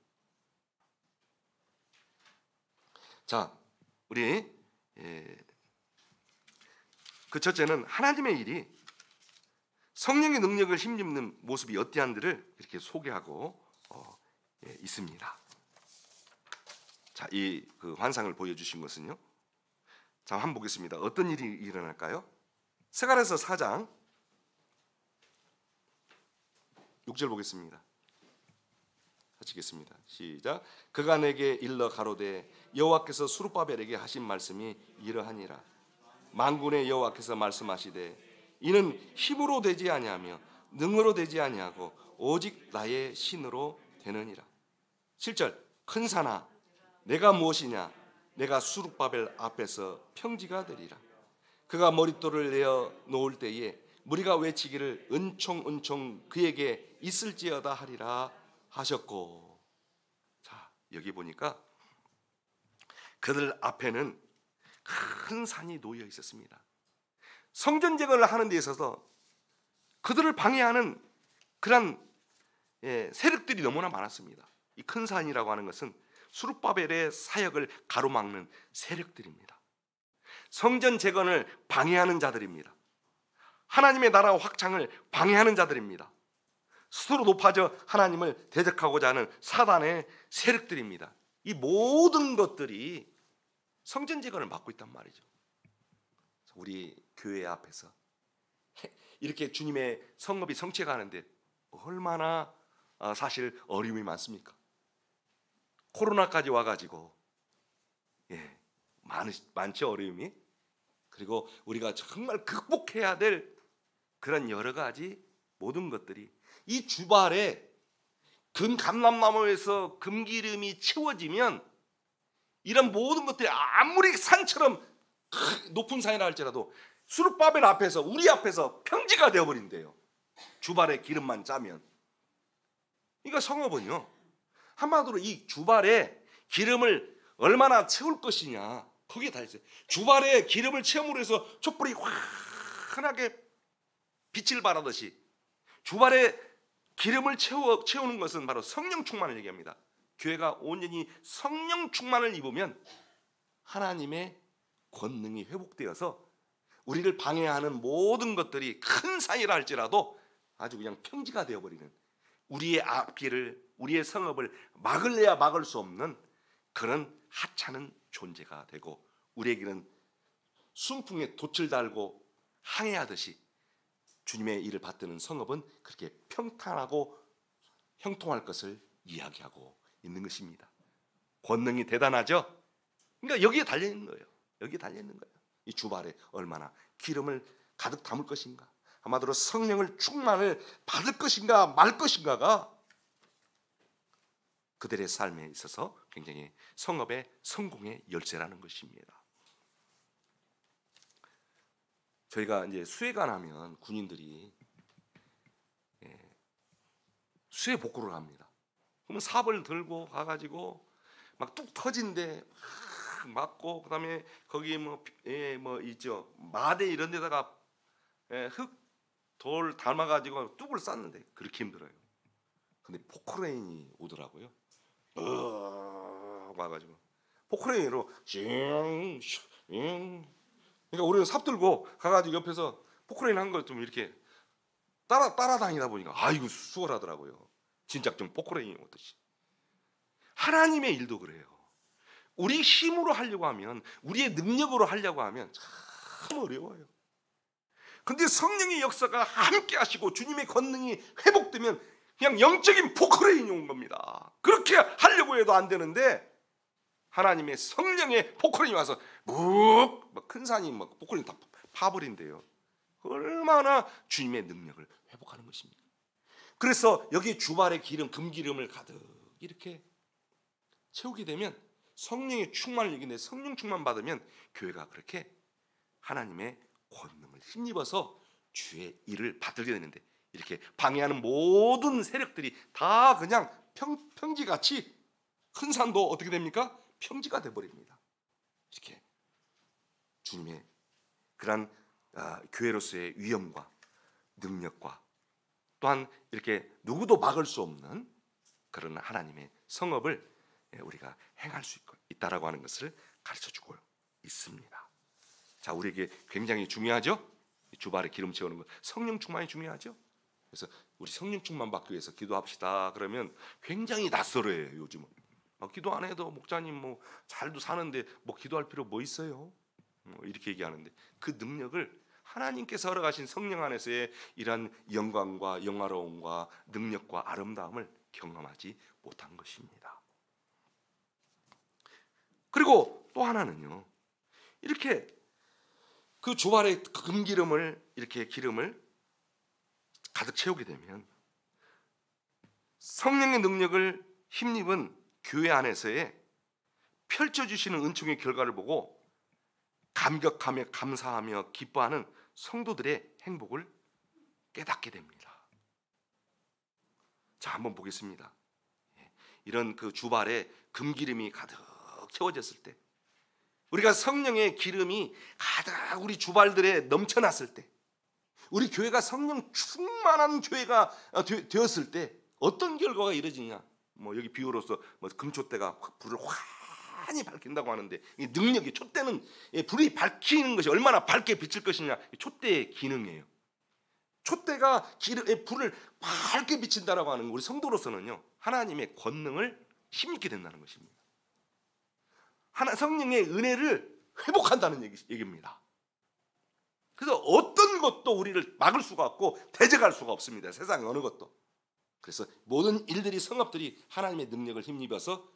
자, 우리 그 첫째는 하나님의 일이 성령의 능력을 힘입는 모습이 어떠한지를 이렇게 소개하고 있습니다. 자, 이 그 환상을 보여주신 것은요. 자, 한번 보겠습니다. 어떤 일이 일어날까요? 스가랴서 4장 6절 보겠습니다. 하시겠습니다. 시작. 그가 내게 일러 가로되 여호와께서 스룹바벨에게 하신 말씀이 이러하니라. 만군의 여호와께서 말씀하시되 이는 힘으로 되지 아니하며 능으로 되지 아니하고 오직 나의 신으로 되느니라. 7절. 큰 산아 내가 무엇이냐? 내가 스룹바벨 앞에서 평지가 되리라. 그가 머릿돌을 내어 놓을 때에 무리가 외치기를 은총 은총 그에게 있을지어다 하리라 하셨고. 자, 여기 보니까 그들 앞에는 큰 산이 놓여 있었습니다. 성전 제거를 하는 데 있어서 그들을 방해하는 그런 세력들이 너무나 많았습니다. 이 큰 산이라고 하는 것은 스룹바벨의 사역을 가로막는 세력들입니다. 성전 재건을 방해하는 자들입니다. 하나님의 나라 확장을 방해하는 자들입니다. 스스로 높아져 하나님을 대적하고자 하는 사단의 세력들입니다. 이 모든 것들이 성전 재건을 막고 있단 말이죠. 우리 교회 앞에서 이렇게 주님의 성업이 성취가하는데 얼마나 사실 어려움이 많습니까? 코로나까지 와가지고 많죠, 어려움이. 그리고 우리가 정말 극복해야 될 그런 여러 가지 모든 것들이 이 주발에 금감람나무에서 금기름이 채워지면 이런 모든 것들이 아무리 산처럼 높은 산이라 할지라도 스룹바벨 앞에서 우리 앞에서 평지가 되어버린대요. 주발에 기름만 짜면. 그러니까 성업은요, 한마디로 이 주발에 기름을 얼마나 채울 것이냐, 거기에 다 있어요. 주발에 기름을 채움으로 해서 촛불이 환하게 빛을 발하듯이 주발에 기름을 채우는 것은 바로 성령 충만을 얘기합니다. 교회가 온전히 성령 충만을 입으면 하나님의 권능이 회복되어서 우리를 방해하는 모든 것들이 큰 산이라 할지라도 아주 그냥 평지가 되어버리는, 우리의 앞길을, 우리의 성업을 막을래야 막을 수 없는 그런 하찮은 존재가 되고, 우리에게는 순풍에 돛을 달고 항해하듯이 주님의 일을 받드는 성업은 그렇게 평탄하고 형통할 것을 이야기하고 있는 것입니다. 권능이 대단하죠. 그러니까 여기에 달려있는 거예요. 여기에 달려있는 거예요. 이 주발에 얼마나 기름을 가득 담을 것인가, 한마디로 성령을 충만을 받을 것인가 말 것인가가 그들의 삶에 있어서 굉장히 성업의 성공의 열쇠라는 것입니다. 저희가 이제 수해가 나면 군인들이 수해 복구를 합니다. 그러면 삽을 들고 가가지고 막 뚝 터진데 막 맞고, 그다음에 거기 뭐 있죠, 마대 이런 데다가 돌 담아가지고 뚝을 쌓는데 그렇게 힘들어요. 근데 포크레인이 오더라고요. 와가지고 포크레인으로 징. 그러니까 우리는 삽 들고 가가지고 옆에서 포크레인 한 걸 좀 이렇게 따라다니다 보니까 아이고 수월하더라고요. 진작좀 포크레인이 오듯이. 하나님의 일도 그래요. 우리 힘으로 하려고 하면, 우리의 능력으로 하려고 하면 참 어려워요. 근데 성령의 역사가 함께 하시고 주님의 권능이 회복되면 그냥 영적인 포크레인이 온 겁니다. 그렇게 하려고 해도 안 되는데 하나님의 성령의 포크레인이 와서 큰 산이 막 포크레인 다 파버린대요. 얼마나 주님의 능력을 회복하는 것입니까? 그래서 여기 주발의 기름, 금기름을 가득 이렇게 채우게 되면 성령의 충만을 얘기하는데, 성령 충만 받으면 교회가 그렇게 하나님의 권능을 힘입어서 주의 일을 받들게 되는데, 이렇게 방해하는 모든 세력들이 다 그냥 평지같이, 큰 산도 어떻게 됩니까? 평지가 되어버립니다. 이렇게 주님의 그런 교회로서의 위엄과 능력과 또한 이렇게 누구도 막을 수 없는 그런 하나님의 성업을 우리가 행할 수 있다라고 하는 것을 가르쳐주고 있습니다. 자, 우리에게 굉장히 중요하죠. 주발에 기름 채우는 것, 성령 충만이 중요하죠. 그래서 우리 성령 충만 받기 위해서 기도합시다 그러면 굉장히 낯설어요. 요즘은 기도 안 해도 목사님 뭐 잘도 사는데 뭐 기도할 필요 뭐 있어요? 뭐 이렇게 얘기하는데, 그 능력을 하나님께서 허락하신 성령 안에서의 이러한 영광과 영화로움과 능력과 아름다움을 경험하지 못한 것입니다. 그리고 또 하나는요, 이렇게 그 주발의 금기름을, 이렇게 기름을 가득 채우게 되면 성령의 능력을 힘입은 교회 안에서의 펼쳐주시는 은총의 결과를 보고 감격하며 감사하며 기뻐하는 성도들의 행복을 깨닫게 됩니다. 자, 한번 보겠습니다. 이런 그 주발에 금기름이 가득 채워졌을 때, 우리가 성령의 기름이 가득 우리 주발들에 넘쳐났을 때, 우리 교회가 성령 충만한 교회가 되었을 때 어떤 결과가 이루어지냐? 뭐 여기 비유로서 뭐 금촛대가 불을 환히 밝힌다고 하는데, 이 능력이, 촛대는 불이 밝히는 것이 얼마나 밝게 비칠 것이냐, 촛대의 기능이에요. 촛대가 불을 밝게 비친다라고 하는 거, 우리 성도로서는요, 하나님의 권능을 힘입게 된다는 것입니다. 성령의 은혜를 회복한다는 얘기입니다. 그래서 어떤 것도 우리를 막을 수가 없고 대적할 수가 없습니다. 세상에 어느 것도. 그래서 모든 일들이, 성업들이 하나님의 능력을 힘입어서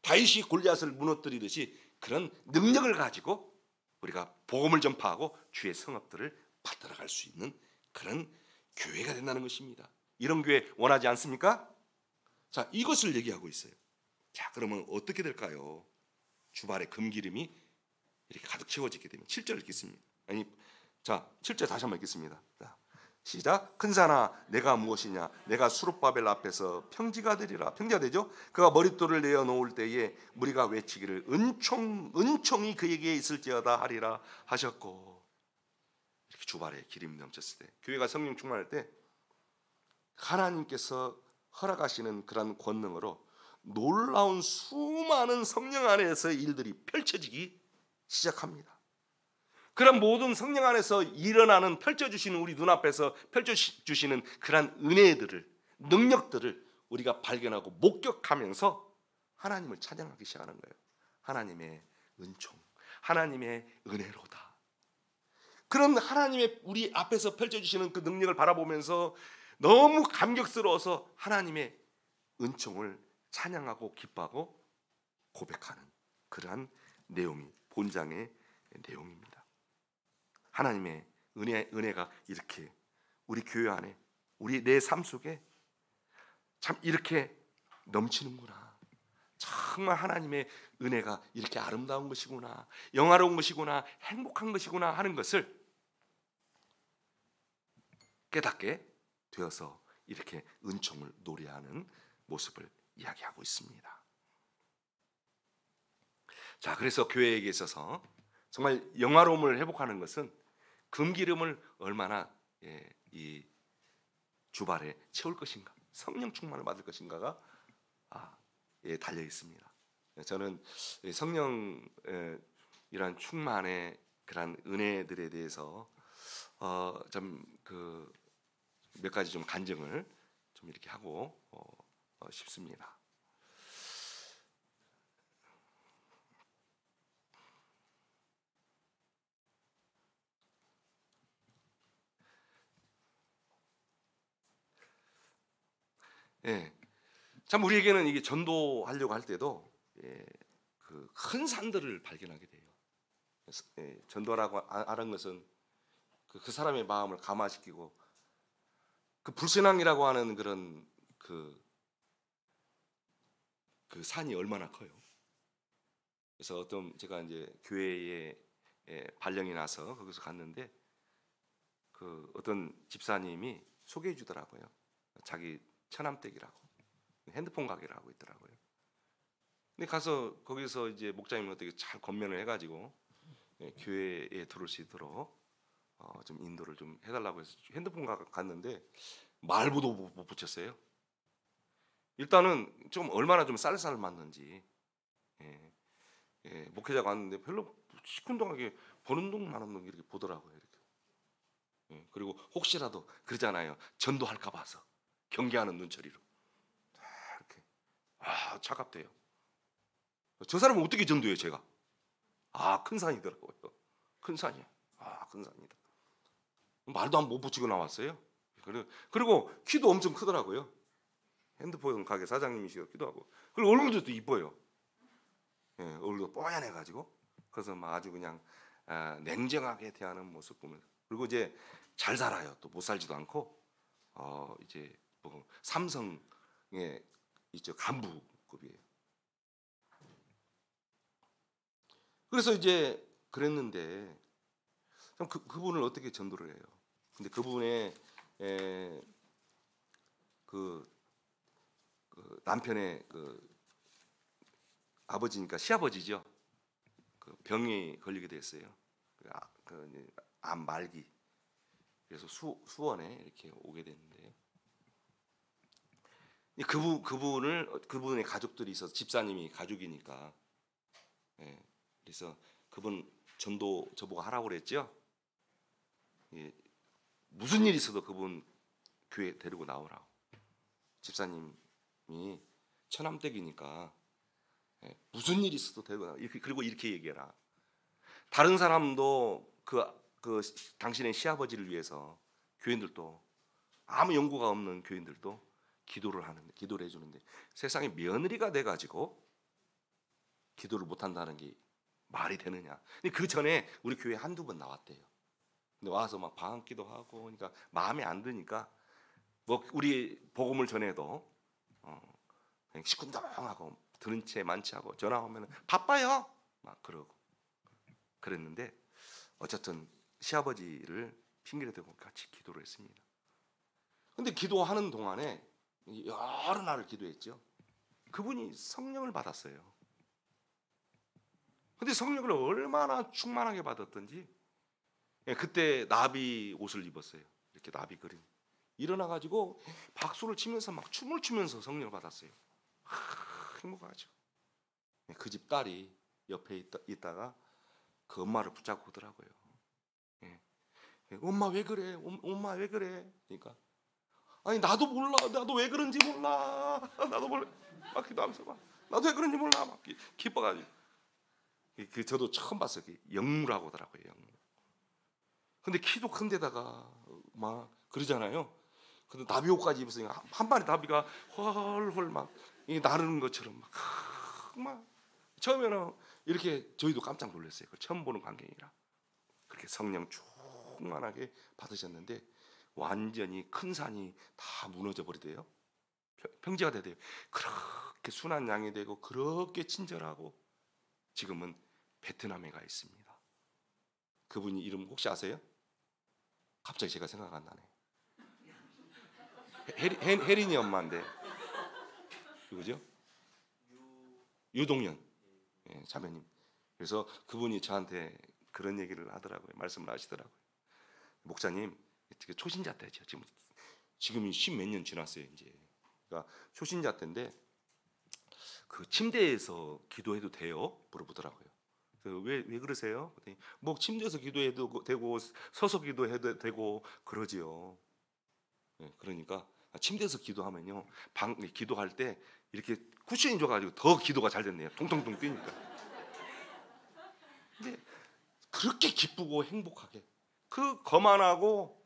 다윗이 골리앗을 무너뜨리듯이 그런 능력을 가지고 우리가 복음을 전파하고 주의 성업들을 받들어갈 수 있는 그런 교회가 된다는 것입니다. 이런 교회 원하지 않습니까? 자, 이것을 얘기하고 있어요. 자, 그러면 어떻게 될까요? 주발의 금기름이 이렇게 가득 채워지게 되면 7절 읽겠습니다. 자, 7절 다시 한번 읽겠습니다. 자, 시작. 큰 산아 내가 무엇이냐, 내가 수룹바벨 앞에서 평지가 되리라. 평지가 되죠. 그가 머릿돌을 내어 놓을 때에 무리가 외치기를 은총이 그에게 있을지어다 하리라 하셨고. 이렇게 주발에 기름이 넘쳤을 때, 교회가 성령 충만할 때 하나님께서 허락하시는 그런 권능으로 놀라운 수많은 성령 안에서의 일들이 펼쳐지기 시작합니다. 그런 모든 성령 안에서 일어나는, 펼쳐주시는, 우리 눈앞에서 펼쳐주시는 그런 은혜들을, 능력들을 우리가 발견하고 목격하면서 하나님을 찬양하기 시작하는 거예요. 하나님의 은총, 하나님의 은혜로다. 그런 하나님의 우리 앞에서 펼쳐주시는 그 능력을 바라보면서 너무 감격스러워서 하나님의 은총을 찬양하고 기뻐하고 고백하는 그러한 내용이 본장의 내용입니다. 하나님의 은혜가 이렇게 우리 교회 안에, 우리 내 삶 속에 참 이렇게 넘치는구나. 정말 하나님의 은혜가 이렇게 아름다운 것이구나, 영화로운 것이구나, 행복한 것이구나 하는 것을 깨닫게 되어서 이렇게 은총을 노래하는 모습을 이야기하고 있습니다. 자, 그래서 교회에게 있어서 정말 영화로움을 회복하는 것은 금기름을 얼마나 이 주발에 채울 것인가, 성령 충만을 받을 것인가가 달려 있습니다. 저는 성령 이런 충만의 그런 은혜들에 대해서 좀 몇 가지 좀 간증을 좀 이렇게 하고 싶습니다. 참 우리에게는 이게 전도하려고 할 때도 그 큰 산들을 발견하게 돼요. 전도라고 하는 것은 그 사람의 마음을 감화시키고, 그 불신앙이라고 하는 그런 그 산이 얼마나 커요. 그래서 제가 이제 교회에 발령이 나서 거기서 갔는데, 그 어떤 집사님이 소개해 주더라고요. 자기 처남댁이라고 핸드폰 가게를 하고 있더라고요. 근데 가서 거기서 이제 목사님 어떻게 잘 건면을 해가지고 교회에 들어올 수 있도록 좀 인도를 좀 해달라고 해서 핸드폰 가게 갔는데 말부도 못 붙였어요. 일단은 좀 얼마나 좀 쌀쌀 맞는지 예, 목회자가 왔는데 별로 시큰둥하게 보는 둥 마는 둥 이렇게 보더라고요. 이렇게. 예, 그리고 혹시라도 그러잖아요. 전도할까 봐서 경계하는 눈초리로 이렇게 차갑대요. 저 사람은 어떻게 전도해요, 제가? 큰 산이더라고요. 큰 산이야. 큰 산이다. 말도 안 못 붙이고 나왔어요. 그리고 키도 엄청 크더라고요. 핸드폰 가게 사장님이시고 키도 그리고 얼굴도 또 이뻐요. 예, 얼굴도 뽀얀해가지고 그래서 막 아주 그냥 냉정하게 대하는 모습 보면서 그리고 이제 잘 살아요. 또 못 살지도 않고 이제 뭐 삼성의 이제 간부급이에요. 그래서 이제 그랬는데 그분을 어떻게 전도를 해요? 근데 그분의 그 남편의 아버지니까 시아버지죠. 그 병이 걸리게 됐어요. 암 말기. 그래서 수원에 이렇게 오게 됐는데 그분의 가족들이 있어서 집사님이 가족이니까 그래서 그분 전도 저보고 하라고 그랬죠. 무슨 일 있어도 그분 교회 데리고 나오라고. 집사님이 처남댁이니까 무슨 일 있어도 데리고 나와. 그리고 이렇게 얘기해라. 다른 사람도 그 당신의 시아버지를 위해서 교인들도 아무 연고가 없는 교인들도 기도를 해주는데 세상에 며느리가 돼가지고 기도를 못한다는 게 말이 되느냐? 근데 그 전에 우리 교회 한두 번 나왔대요. 근데 와서 막 방언기도 하고, 그러니까 마음에 안 드니까 뭐 우리 복음을 전해도 그냥 시큰둥하고 들은 채 만취하고 전화 오면 바빠요 막 그러고 그랬는데 어쨌든 시아버지를 핑계를 대고 같이 기도를 했습니다. 근데 기도하는 동안에 여러 날을 기도했죠. 그분이 성령을 받았어요. 근데 성령을 얼마나 충만하게 받았던지 그때 나비 옷을 입었어요. 이렇게 나비 그림 일어나가지고 박수를 치면서 막 춤을 추면서 성령을 받았어요. 행복하죠. 그 집 딸이 옆에 있다가 그 엄마를 붙잡고 오더라고요. 엄마 왜 그래? 엄마 왜 그래? 그러니까 아니 나도 몰라. 나도 왜 그런지 몰라. 나도 몰라. 막 기도하면서 막 나도 왜 그런지 몰라. 막 기뻐가지고 저도 처음 봤어요. 영무라고 하더라고요. 영무. 근데 키도 큰데다가 막 그러잖아요. 근데 나비 옷까지 입었으니까 한 마리 나비가 헐헐 막 나르는 것처럼 막 처음에는 이렇게 저희도 깜짝 놀랐어요. 그걸 처음 보는 광경이라 그렇게 성령 충만하게 받으셨는데 완전히 큰 산이 다 무너져 버리대요. 평지가 되대요. 그렇게 순한 양이 되고 그렇게 친절하고 지금은 베트남에 가 있습니다. 그분이 이름 혹시 아세요? 갑자기 제가 생각 안 나네. 혜린이 엄마인데 누구죠? 유동현 자매님. 그래서 그분이 저한테 그런 얘기를 하더라고요. 말씀을 하시더라고요. 목사님, 초신자 때죠. 지금이 10몇 년 지났어요. 이제 그러니까 초신자 때인데 그 침대에서 기도해도 돼요? 물어보더라고요. 왜 그러세요? 뭐 침대에서 기도해도 되고 서서 기도해도 되고 그러지요. 그러니까 침대에서 기도하면요 기도할 때 이렇게 쿠션이 줘가지고 더 기도가 잘 됐네요. 통통통 뛰니까. 근데 그렇게 기쁘고 행복하게 그 거만하고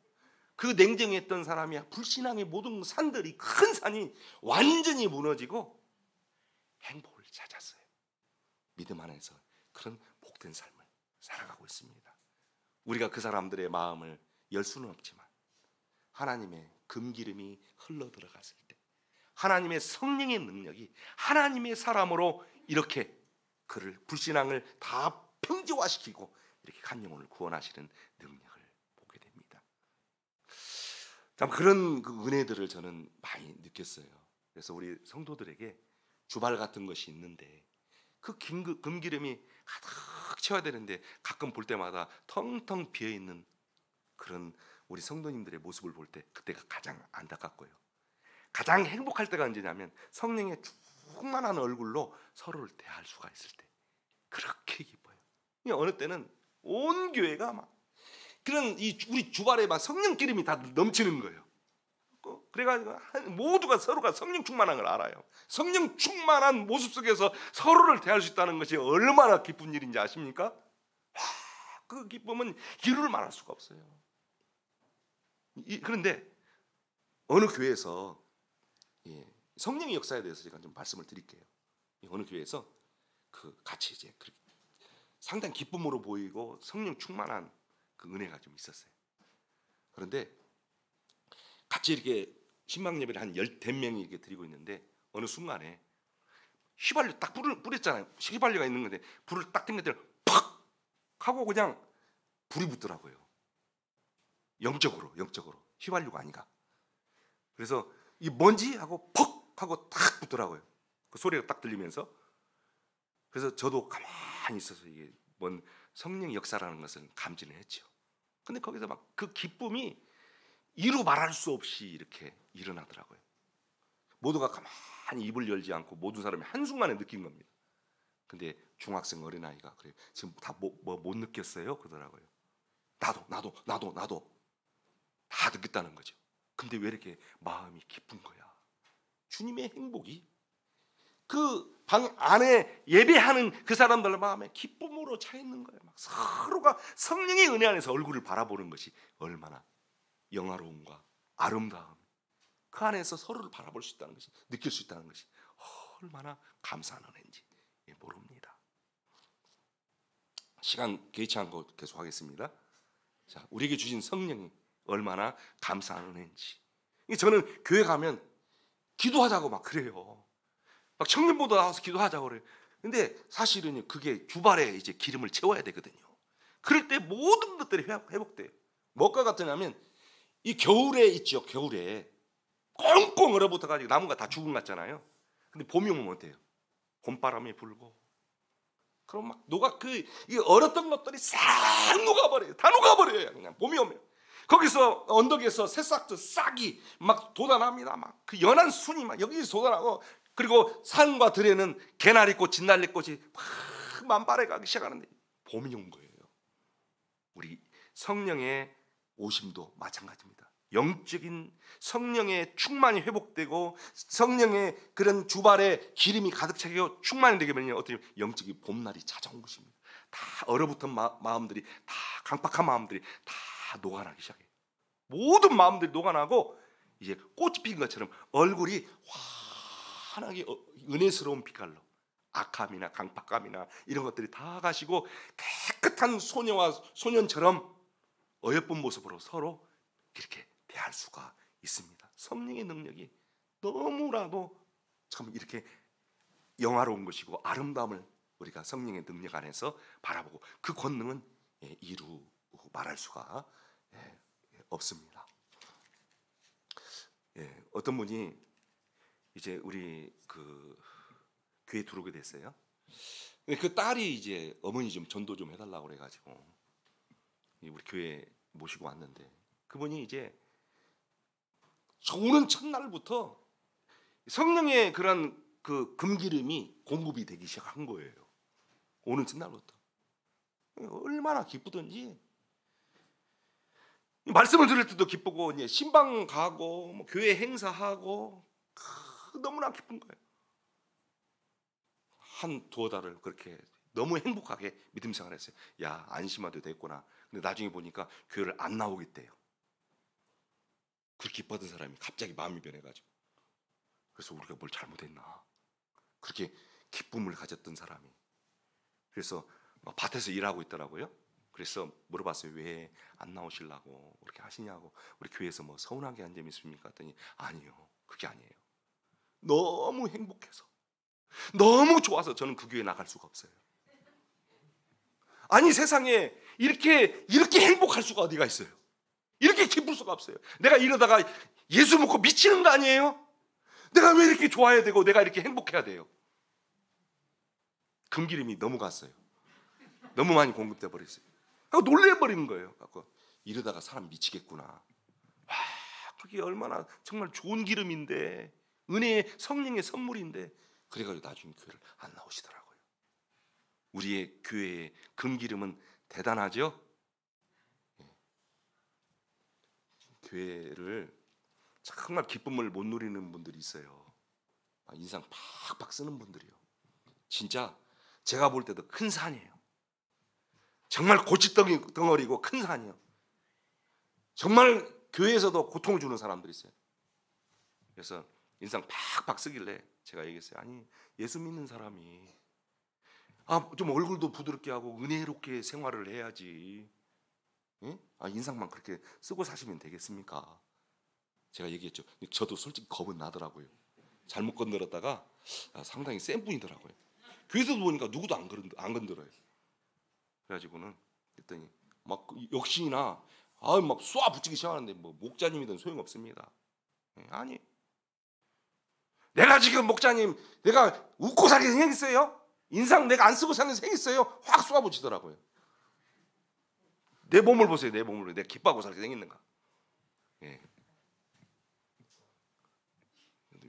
그 냉정했던 사람이 불신앙의 모든 산들이 큰 산이 완전히 무너지고 행복을 찾았어요. 믿음 안에서 그런 복된 삶을 살아가고 있습니다. 우리가 그 사람들의 마음을 열 수는 없지만 하나님의 금기름이 흘러 들어갔을 때 하나님의 성령의 능력이 하나님의 사람으로 이렇게 그를 불신앙을 다 평지화시키고 이렇게 한 영혼을 구원하시는 능력을 보게 됩니다. 참 그런 그 은혜들을 저는 많이 느꼈어요. 그래서 우리 성도들에게 주발 같은 것이 있는데 그 금기름이 가득 채워야 되는데 가끔 볼 때마다 텅텅 비어 있는 그런 우리 성도님들의 모습을 볼 때 그때가 가장 안타깝고요. 가장 행복할 때가 언제냐면 성령의 충만한 얼굴로 서로를 대할 수가 있을 때 그렇게 기뻐요. 어느 때는 온 교회가 막 그런 우리 주발에 막 성령 기름이 다 넘치는 거예요. 그래가지고 모두가 서로가 성령 충만한 걸 알아요. 성령 충만한 모습 속에서 서로를 대할 수 있다는 것이 얼마나 기쁜 일인지 아십니까? 그 기쁨은 이루를 말할 수가 없어요. 그런데 어느 교회에서 성령의 역사에 대해서 제가 좀 말씀을 드릴게요. 어느 교회에서 같이 이제 상당히 기쁨으로 보이고 성령 충만한 그 은혜가 좀 있었어요. 그런데 같이 이렇게 신방 예배를 한 10명이 이렇게 드리고 있는데 어느 순간에 휘발유 딱 불을 뿌렸잖아요. 휘발유가 있는 건데 불을 딱 땡겼더니 팍 하고 그냥 불이 붙더라고요. 영적으로 휘발유가 아니가. 그래서 이 뭔지 하고 퍽 하고 딱 붙더라고요. 그 소리가 딱 들리면서. 그래서 저도 가만히 있어서 이게 뭔 성령의 역사라는 것을 감지를 했죠. 근데 거기서 막 그 기쁨이 이루 말할 수 없이 이렇게 일어나더라고요. 모두가 가만히 입을 열지 않고 모든 사람이 한순간에 느낀 겁니다. 근데 중학생 어린아이가 그래 지금 다 못 느꼈어요? 그러더라고요. 나도 다 느꼈다는 거죠. 근데 왜 이렇게 마음이 기쁜 거야? 주님의 행복이 그 방 안에 예배하는 그 사람들 마음에 기쁨으로 차 있는 거예요. 막 서로가 성령의 은혜 안에서 얼굴을 바라보는 것이 얼마나 영화로움과 아름다움, 그 안에서 서로를 바라볼 수 있다는 것이, 느낄 수 있다는 것이 얼마나 감사한 은혜인지 모릅니다. 시간 개의치 않고 계속하겠습니다. 자, 우리에게 주신 성령이 얼마나 감사한 은혜인지. 저는 교회 가면 기도하자고 막 그래요. 막 청년부도 나와서 기도하자고 그래요. 근데 사실은 그게 주발에 이제 기름을 채워야 되거든요. 그럴 때 모든 것들이 회복돼요. 뭐가 같으냐면 이 겨울에 있죠. 겨울에 꽁꽁 얼어붙어가지고 나무가 다 죽은 것 같잖아요. 근데 봄이 오면 어때요? 봄바람이 불고 그럼 막 이 얼었던 것들이 싹 녹아버려요. 다 녹아버려요. 그냥 봄이 오면 거기서 언덕에서 새싹들 싹이 막 돋아납니다. 막 그 연한 순이 막 여기서 돋아나고, 그리고 산과 들에는 개나리꽃, 진달래꽃이 막 만발해가기 시작하는데 봄이 온 거예요. 우리 성령의 오심도 마찬가지입니다. 영적인 성령의 충만이 회복되고 성령의 그런 주발에 기름이 가득 차고 충만이 되게 되면 어떻게 영적인 봄날이 찾아온 것입니다. 다 얼어붙은 마음들이, 다 강팍한 마음들이 다 녹아나기 시작해요. 모든 마음들이 녹아나고 이제 꽃이 피는 것처럼 얼굴이 환하게 은혜스러운 빛깔로 악함이나 강팍감이나 이런 것들이 다 가시고 깨끗한 소녀와 소년처럼 어여쁜 모습으로 서로 이렇게 대할 수가 있습니다. 성령의 능력이 너무나도 참 이렇게 영화로운 것이고 아름다움을 우리가 성령의 능력 안에서 바라보고 그 권능은 이루 말할 수가 없습니다. 어떤 분이 이제 우리 그 교회 들어오게 됐어요. 그 딸이 이제 어머니 좀 전도 좀 해달라고 그래가지고 우리 교회 모시고 왔는데, 그분이 이제 오는 첫날부터 성령의 그런 그 금기름이 공급이 되기 시작한 거예요. 오는 첫날부터 얼마나 기쁘던지, 말씀을 들을 때도 기쁘고 이제 신방 가고 뭐 교회 행사하고 너무나 기쁜 거예요. 한 두어 달을 그렇게 너무 행복하게 믿음 생활했어요. 야, 안심하도 됐구나. 근데 나중에 보니까 교회를 안 나오겠대요. 그렇게 기뻤던 사람이 갑자기 마음이 변해가지고, 그래서 우리가 뭘 잘못했나, 그렇게 기쁨을 가졌던 사람이. 그래서 밭에서 일하고 있더라고요. 그래서 물어봤어요. 왜 안 나오시려고 그렇게 하시냐고. 우리 교회에서 뭐 서운한 게 한 점 있습니까? 했더니 아니요, 그게 아니에요. 너무 행복해서, 너무 좋아서 저는 그 교회 나갈 수가 없어요. 아니, 세상에 이렇게 행복할 수가 어디가 있어요? 이렇게 기쁠 수가 없어요. 내가 이러다가 예수 믿고 미치는 거 아니에요? 내가 왜 이렇게 좋아해야 되고 내가 이렇게 행복해야 돼요? 금기름이 너무 갔어요. 너무 많이 공급돼 버렸어요. 놀래버리는 거예요. 이러다가 사람 미치겠구나. 와, 그게 얼마나 정말 좋은 기름인데, 은혜의 성령의 선물인데, 그래가지고 나중에 교회를 안 나오시더라고요. 우리의 교회의 금기름은 대단하죠. 교회를 정말 기쁨을 못 누리는 분들이 있어요. 인상 팍팍 쓰는 분들이요. 진짜 제가 볼 때도 큰 산이에요. 정말 고집덩어리고 큰 산이에요. 정말 교회에서도 고통을 주는 사람들이 있어요. 그래서 인상 팍팍 쓰길래 제가 얘기했어요. 아니, 예수 믿는 사람이 좀 얼굴도 부드럽게 하고 은혜롭게 생활을 해야지. 예? 인상만 그렇게 쓰고 사시면 되겠습니까? 제가 얘기했죠. 저도 솔직히 겁은 나더라고요. 잘못 건드렸다가 상당히 센 분이더라고요. 교회에서도 보니까 누구도 안 건드려요. 그래가지고는 그랬더니 막 역시나 막 쏘아 붙이기 시작하는데 뭐 목자님이든 소용없습니다. 아니, 내가 지금 목자님 내가 웃고 살게 생겼어요? 인상 내가 안 쓰고 사는 생겼어요? 확 쏘아 붙이더라고요. 내 몸을 보세요. 내 몸을. 내가 기뻐하고 살게 생겼는가? 예.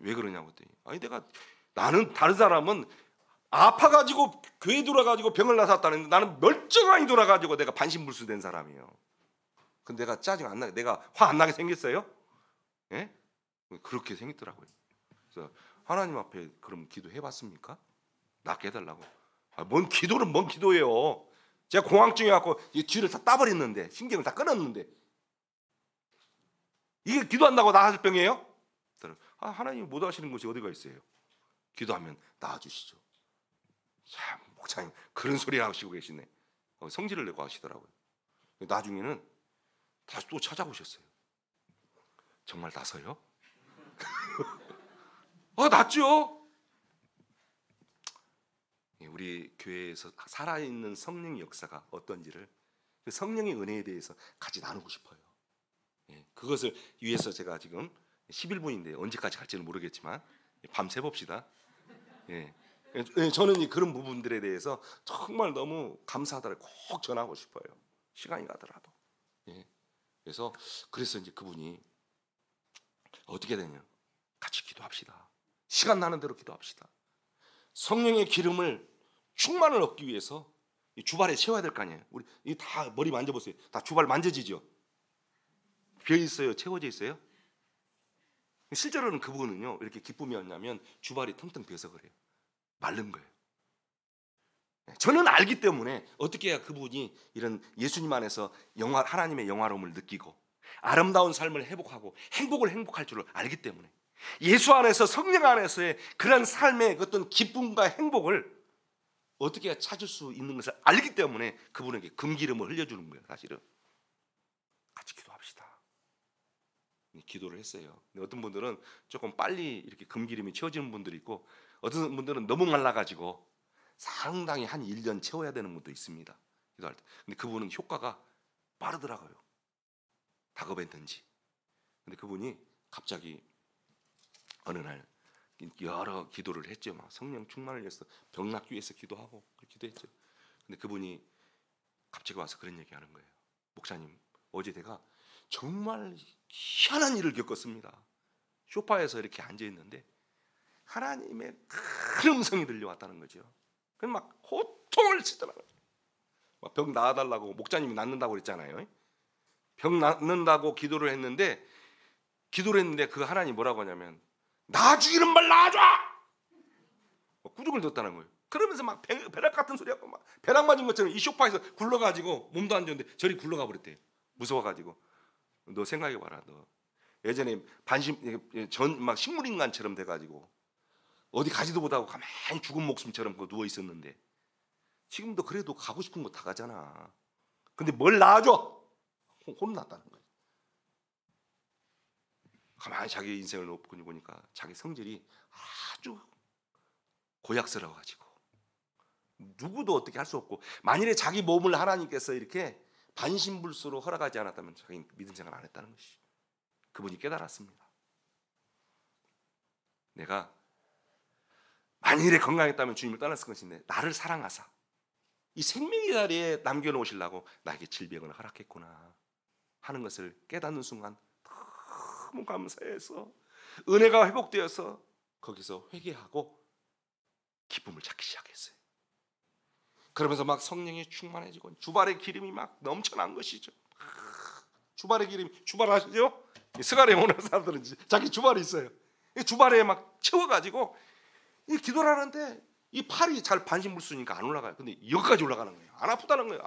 왜 그러냐고 했더니 아니, 나는 다른 사람은 아파가지고 교회 돌아가지고 병을 나섰다는데 나는 멀쩡하게 돌아가지고 내가 반신불수된 사람이에요. 근데 내가 짜증 안 나게, 내가 화 안 나게 생겼어요? 예? 그렇게 생겼더라고요. 그래서 하나님 앞에 그럼 기도해봤습니까? 낫게 해달라고. 뭔 기도는 뭔 기도예요. 제가 공황증이 갖고 뒤를 다 따버렸는데, 신경을 다 끊었는데 이게 기도한다고 나아질 병이에요? 하나님이 못 하시는 것이 어디가 있어요? 기도하면 나아주시죠. 참, 목사님 그런 소리 하시고 계시네. 성질을 내고 하시더라고요. 나중에는 다시 또 찾아오셨어요. 정말 나서요? 낫죠. 우리 교회에서 살아있는 성령의 역사가 어떤지를, 그 성령의 은혜에 대해서 같이 나누고 싶어요. 그것을 위해서 제가 지금 11분인데 언제까지 갈지는 모르겠지만 밤새 봅시다. 저는 그런 부분들에 대해서 정말 너무 감사하다를 꼭 전하고 싶어요. 시간이 가더라도. 그래서 이제 그분이 어떻게 되냐? 같이 기도합시다. 시간 나는 대로 기도합시다. 성령의 기름을 충만을 얻기 위해서 이 주발에 채워야 될 거 아니에요. 우리 다 머리 만져보세요. 다 주발 만져지죠? 비어 있어요? 채워져 있어요? 실제로는 그분은요, 이렇게 기쁨이었냐면 주발이 텅텅 비어서 그래요. 마른 거예요. 저는 알기 때문에 어떻게 해야 그분이 이런 예수님 안에서 하나님의 영화로움을 느끼고 아름다운 삶을 회복하고 행복할 줄을 알기 때문에, 예수 안에서, 성령 안에서의 그런 삶의 어떤 기쁨과 행복을 어떻게 해야 찾을 수 있는 것을 알기 때문에 그분에게 금기름을 흘려주는 거예요. 사실은 같이 기도합시다. 기도를 했어요. 근데 어떤 분들은 조금 빨리 이렇게 금기름이 채워지는 분들이 있고, 어떤 분들은 너무 말라가지고 상당히 한 1년 채워야 되는 분도 있습니다. 기도할 때. 근데 그분은 효과가 빠르더라고요. 다급했는지. 근데 그분이 갑자기 어느 날 여러 기도를 했죠. 막 성령 충만을 위해서, 병 낫기 위해서 기도하고 기도했죠. 근데 그분이 갑자기 와서 그런 얘기하는 거예요. 목사님, 어제 내가 정말 희한한 일을 겪었습니다. 소파에서 이렇게 앉아 있는데 하나님의 큰 음성이 들려왔다는 거죠. 그럼 막 호통을 치더라고요. 병 나아달라고, 목자님이 낫는다고 그랬잖아요. 병 낫는다고 기도를 했는데 그 하나님 뭐라고 하냐면 나 죽이는 말 놔줘! 꾸중을 뒀다는 거예요. 그러면서 막 벼락 같은 소리하고 막 벼락 맞은 것처럼 이 소파에서 굴러가지고 몸도 안 좋은데 저리 굴러가 버렸대요. 무서워가지고. 너 생각해봐라. 너 예전에 막 식물인간처럼 돼가지고 어디 가지도 못하고 가만히 죽은 목숨처럼 누워 있었는데 지금도 그래도 가고 싶은 거 다 가잖아. 근데 뭘 놔줘? 혼났다는 거예요. 가만히 자기 인생을 놓고 보니까 자기 성질이 아주 고약스러워가지고 누구도 어떻게 할 수 없고, 만일에 자기 몸을 하나님께서 이렇게 반신불수로 허락하지 않았다면 자기 믿음 생활 안 했다는 것이, 그분이 깨달았습니다. 내가 만일에 건강했다면 주님을 떠났을 것인데 나를 사랑하사 이 생명의 자리에 남겨놓으시려고 나에게 질병을 허락했구나 하는 것을 깨닫는 순간 너무 감사해서 은혜가 회복되어서 거기서 회개하고 기쁨을 찾기 시작했어요. 그러면서 막 성령이 충만해지고 주발의 기름이 막 넘쳐난 것이죠. 주발의 기름, 주발 아시죠? 스가랴 오는 사람들은 자기 주발이 있어요. 이 주발에 막 채워가지고 이 기도를 하는데 이 팔이 잘 반신물 쓰니까 안 올라가요. 근데 여기까지 올라가는 거예요. 안 아프다는 거예요.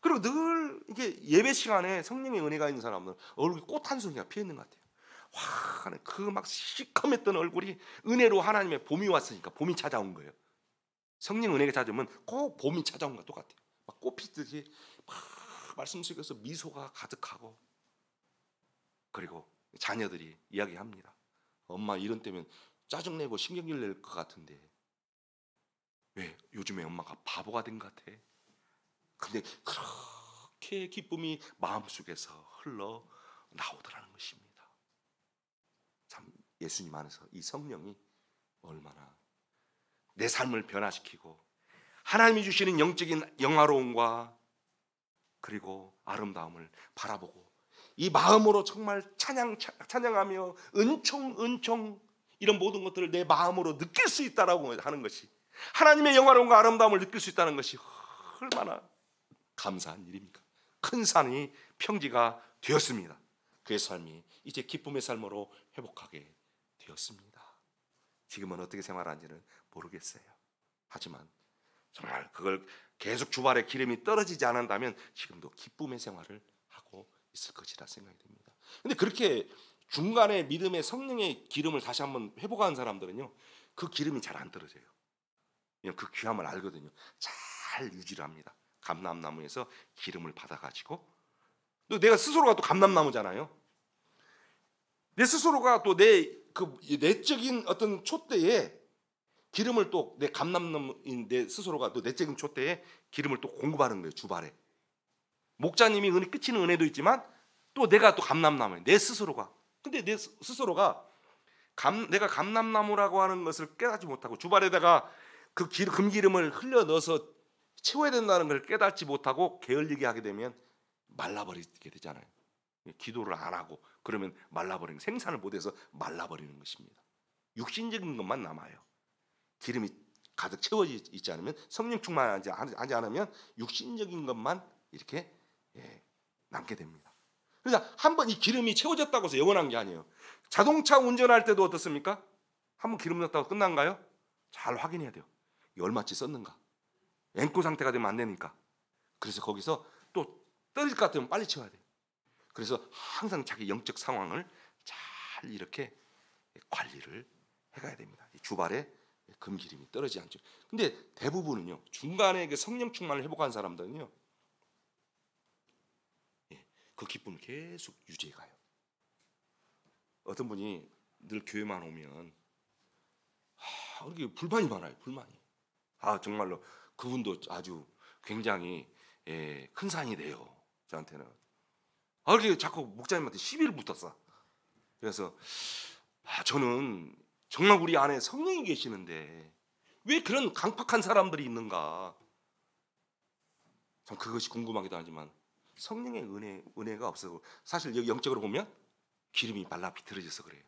그리고 늘 이게 예배 시간에 성령의 은혜가 있는 사람은 얼굴에 꽃 한 송이가 피어 있는 것 같아요. 와, 그 막 시커맸던 얼굴이 은혜로 하나님의 봄이 왔으니까 봄이 찾아온 거예요. 성령 은혜가 찾아오면 꼭 봄이 찾아온 것 똑같아요. 막 꽃 피듯이 막 말씀 속에서 미소가 가득하고, 그리고 자녀들이 이야기합니다. 엄마 이런 때면 짜증내고 신경질 낼 것 같은데 왜 요즘에 엄마가 바보가 된 것 같아? 근데 그렇게 기쁨이 마음속에서 흘러 나오더라는 것입니다. 참 예수님 안에서 이 성령이 얼마나 내 삶을 변화시키고 하나님이 주시는 영적인 영화로움과 그리고 아름다움을 바라보고 이 마음으로 정말 찬양하며 은총 이런 모든 것들을 내 마음으로 느낄 수 있다라고 하는 것이, 하나님의 영화로움과 아름다움을 느낄 수 있다는 것이 얼마나 감사한 일입니까? 큰 산이 평지가 되었습니다. 그의 삶이 이제 기쁨의 삶으로 회복하게 되었습니다. 지금은 어떻게 생활하는지는 모르겠어요. 하지만 정말 그걸 계속 주발에 기름이 떨어지지 않는다면 지금도 기쁨의 생활을 하고 있을 것이라 생각이 됩니다. 근데 그렇게 중간에 믿음의 성령의 기름을 다시 한번 회복한 사람들은요, 그 기름이 잘 안 떨어져요. 그 귀함을 알거든요. 잘 유지를 합니다. 감람나무에서 기름을 받아가지고, 또 내가 스스로가 또 감람나무잖아요. 내 스스로가 또 내 그 내적인 어떤 촛대에 기름을 또 내 감람나무인 내 스스로가 또 내적인 촛대에 기름을 또 공급하는 거예요. 주발에 목자님이 은혜 끝이는 은혜도 있지만 또 내가 또 감람나무예요. 내 스스로가. 근데 내 스스로가 내가 감람나무라고 하는 것을 깨닫지 못하고 주발에다가 그 금기름을 흘려 넣어서 채워야 된다는 걸 깨닫지 못하고 게을리게 하게 되면 말라버리게 되잖아요. 기도를 안 하고 그러면 말라버리는, 생산을 못해서 말라버리는 것입니다. 육신적인 것만 남아요. 기름이 가득 채워지지 있지 않으면, 성령 충만하지 않으면 육신적인 것만 이렇게 남게 됩니다. 그래서 한번 이 기름이 채워졌다고 해서 영원한 게 아니에요. 자동차 운전할 때도 어떻습니까? 한번 기름 넣었다고 끝난가요? 잘 확인해야 돼요. 이 얼마치 썼는가. 앵꼬 상태가 되면 안 되니까. 그래서 거기서 또 떨어질 것 같으면 빨리 채워야 돼요. 그래서 항상 자기 영적 상황을 잘 이렇게 관리를 해가야 됩니다. 이 주발에 금기름이 떨어지지 않죠. 근데 대부분은요, 중간에 그 성령 충만을 회복한 사람들은요, 그 기쁨을 계속 유지해가요. 어떤 분이 늘 교회만 오면 이렇게 불만이 많아요. 불만이. 정말로 그분도 아주 굉장히 큰 산이 돼요. 저한테는. 이렇게 자꾸 목사님한테 시비를 붙었어. 그래서 저는 정말 우리 안에 성령이 계시는데 왜 그런 강팍한 사람들이 있는가? 참 그것이 궁금하기도 하지만 성령의 은혜가 없어서, 사실 여기 영적으로 보면 기름이 말라 비틀어져서 그래요.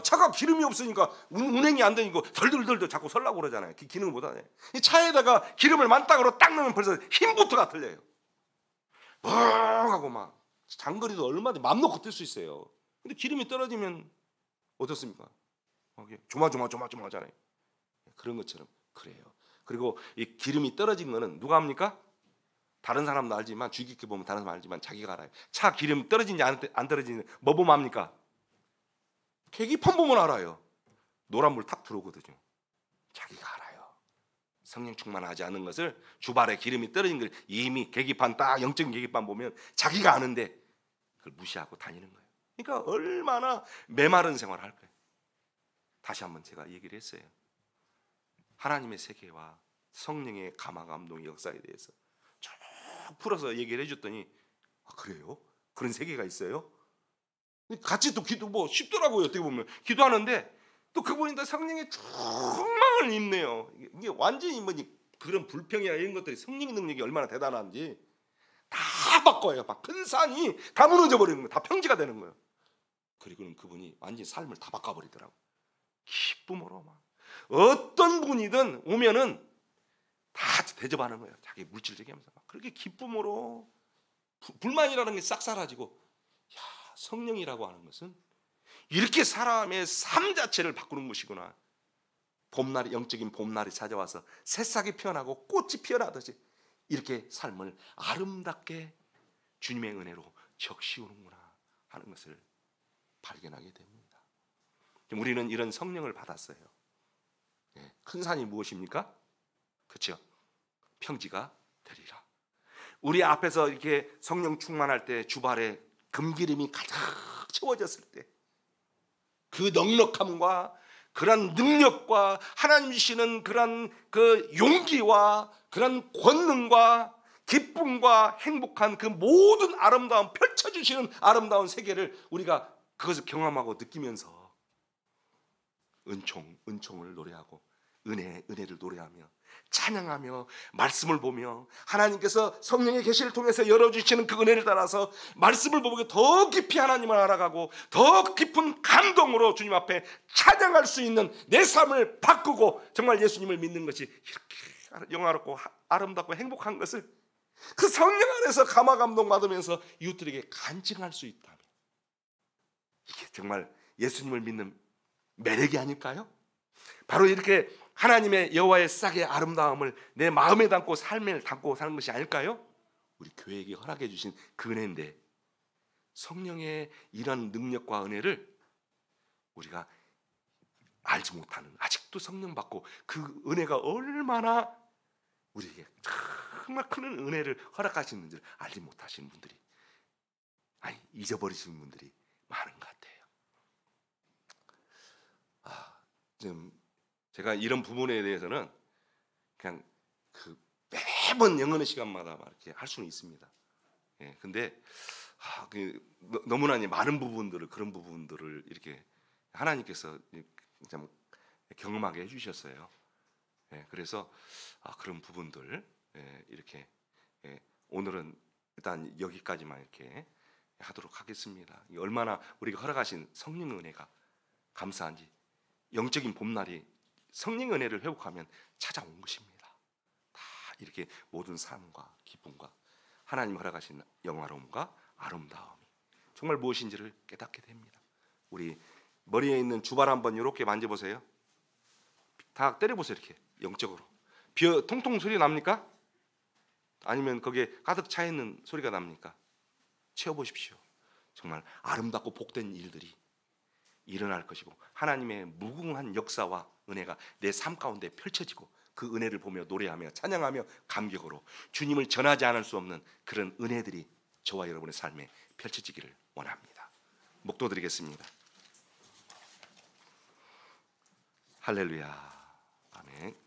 차가 기름이 없으니까 운행이 안 되니까 덜덜덜 자꾸 설라고 그러잖아요. 기능을 못하네. 이 차에다가 기름을 만땅으로 딱 넣으면 벌써 힘부터가 틀려요. 뻥 하고 막 장거리도 얼마든지 맘 놓고 뛸 수 있어요. 근데 기름이 떨어지면 어떻습니까? 조마조마하잖아요. 그런 것처럼 그래요. 그리고 이 기름이 떨어진 거는 누가 합니까? 다른 사람도 알지만, 주의 깊게 보면 다른 사람 알지만 자기가 알아요. 차 기름 떨어진지 안 떨어진지 뭐 보면 합니까? 계기판 보면 알아요. 노란불 탁 들어오거든요. 자기가 알아요. 성령 충만하지 않은 것을, 주발에 기름이 떨어진 걸 이미 계기판 딱 영적인 계기판 보면 자기가 아는데 그걸 무시하고 다니는 거예요. 그러니까 얼마나 메마른 생활을 할 거예요. 다시 한번 제가 얘기를 했어요. 하나님의 세계와 성령의 감화 감동의 역사에 대해서 쭉 풀어서 얘기를 해줬더니 그래요? 그런 세계가 있어요? 같이 또 기도 쉽더라고요. 어떻게 보면 기도하는데 또 그분이 또 성령의 충만을 입네요. 이게 완전히 그런 불평이나 이런 것들이 성령의 능력이 얼마나 대단한지 다 바꿔요. 막 큰 산이 다 무너져 버리는 거예요. 다 평지가 되는 거예요. 그리고는 그분이 완전히 삶을 다 바꿔버리더라고요. 기쁨으로 막. 어떤 분이든 오면은 다 대접하는 거예요. 자기 물질적인 하면서 그렇게 기쁨으로 불만이라는 게 싹 사라지고, 야, 성령이라고 하는 것은 이렇게 사람의 삶 자체를 바꾸는 것이구나. 봄날이, 영적인 봄날이 찾아와서 새싹이 피어나고 꽃이 피어나듯이 이렇게 삶을 아름답게 주님의 은혜로 적시우는구나 하는 것을 발견하게 됩니다. 우리는 이런 성령을 받았어요. 큰 산이 무엇입니까? 그렇죠? 평지가 되리라. 우리 앞에서 이렇게 성령 충만할 때 주발에 금기름이 가득 채워졌을 때 그 넉넉함과 그런 능력과 하나님 주시는 그런 그 용기와 그런 권능과 기쁨과 행복한 그 모든 아름다움, 펼쳐주시는 아름다운 세계를 우리가 그것을 경험하고 느끼면서 은총을 노래하고 은혜를 노래하며 찬양하며 말씀을 보며 하나님께서 성령의 계시를 통해서 열어주시는 그 은혜를 따라서 말씀을 보고 더 깊이 하나님을 알아가고 더 깊은 감동으로 주님 앞에 찬양할 수 있는 내 삶을 바꾸고 정말 예수님을 믿는 것이 이렇게 영화롭고 아름답고 행복한 것을 그 성령 안에서 감화 감동 받으면서 이웃들에게 간증할 수 있다면 이게 정말 예수님을 믿는 매력이 아닐까요? 바로 이렇게 하나님의 여호와의 싹의 아름다움을 내 마음에 담고 삶에 담고 사는 것이 아닐까요? 우리 교회에게 허락해 주신 그 은혜인데 성령의 이런 능력과 은혜를 우리가 알지 못하는, 아직도 성령 받고 그 은혜가 얼마나 우리에게 정말 큰 은혜를 허락하시는지를 알지 못하시는 분들이, 아니 잊어버리시는 분들이 많은 것 같아요. 지금 제가 이런 부분에 대해서는 그냥 그 매번 영혼의 시간마다 이렇게 할 수는 있습니다. 근데 너무나 많은 부분들을, 그런 부분들을 이렇게 하나님께서 좀 경험하게 해주셨어요. 그래서 그런 부분들 이렇게 오늘은 일단 여기까지만 이렇게 하도록 하겠습니다. 얼마나 우리가 허락하신 성령 은혜가 감사한지, 영적인 봄날이 성령의 은혜를 회복하면 찾아온 것입니다. 다 이렇게 모든 삶과 기쁨과 하나님 허락하신 영화로움과 아름다움이 정말 무엇인지를 깨닫게 됩니다. 우리 머리에 있는 주발 한번 이렇게 만져보세요. 다 때려보세요. 이렇게 영적으로 비어 통통 소리 납니까? 아니면 거기에 가득 차 있는 소리가 납니까? 채워보십시오. 정말 아름답고 복된 일들이 일어날 것이고 하나님의 무궁한 역사와 은혜가 내 삶 가운데 펼쳐지고 그 은혜를 보며 노래하며 찬양하며 감격으로 주님을 전하지 않을 수 없는 그런 은혜들이 저와 여러분의 삶에 펼쳐지기를 원합니다. 목도드리겠습니다. 할렐루야. 아멘.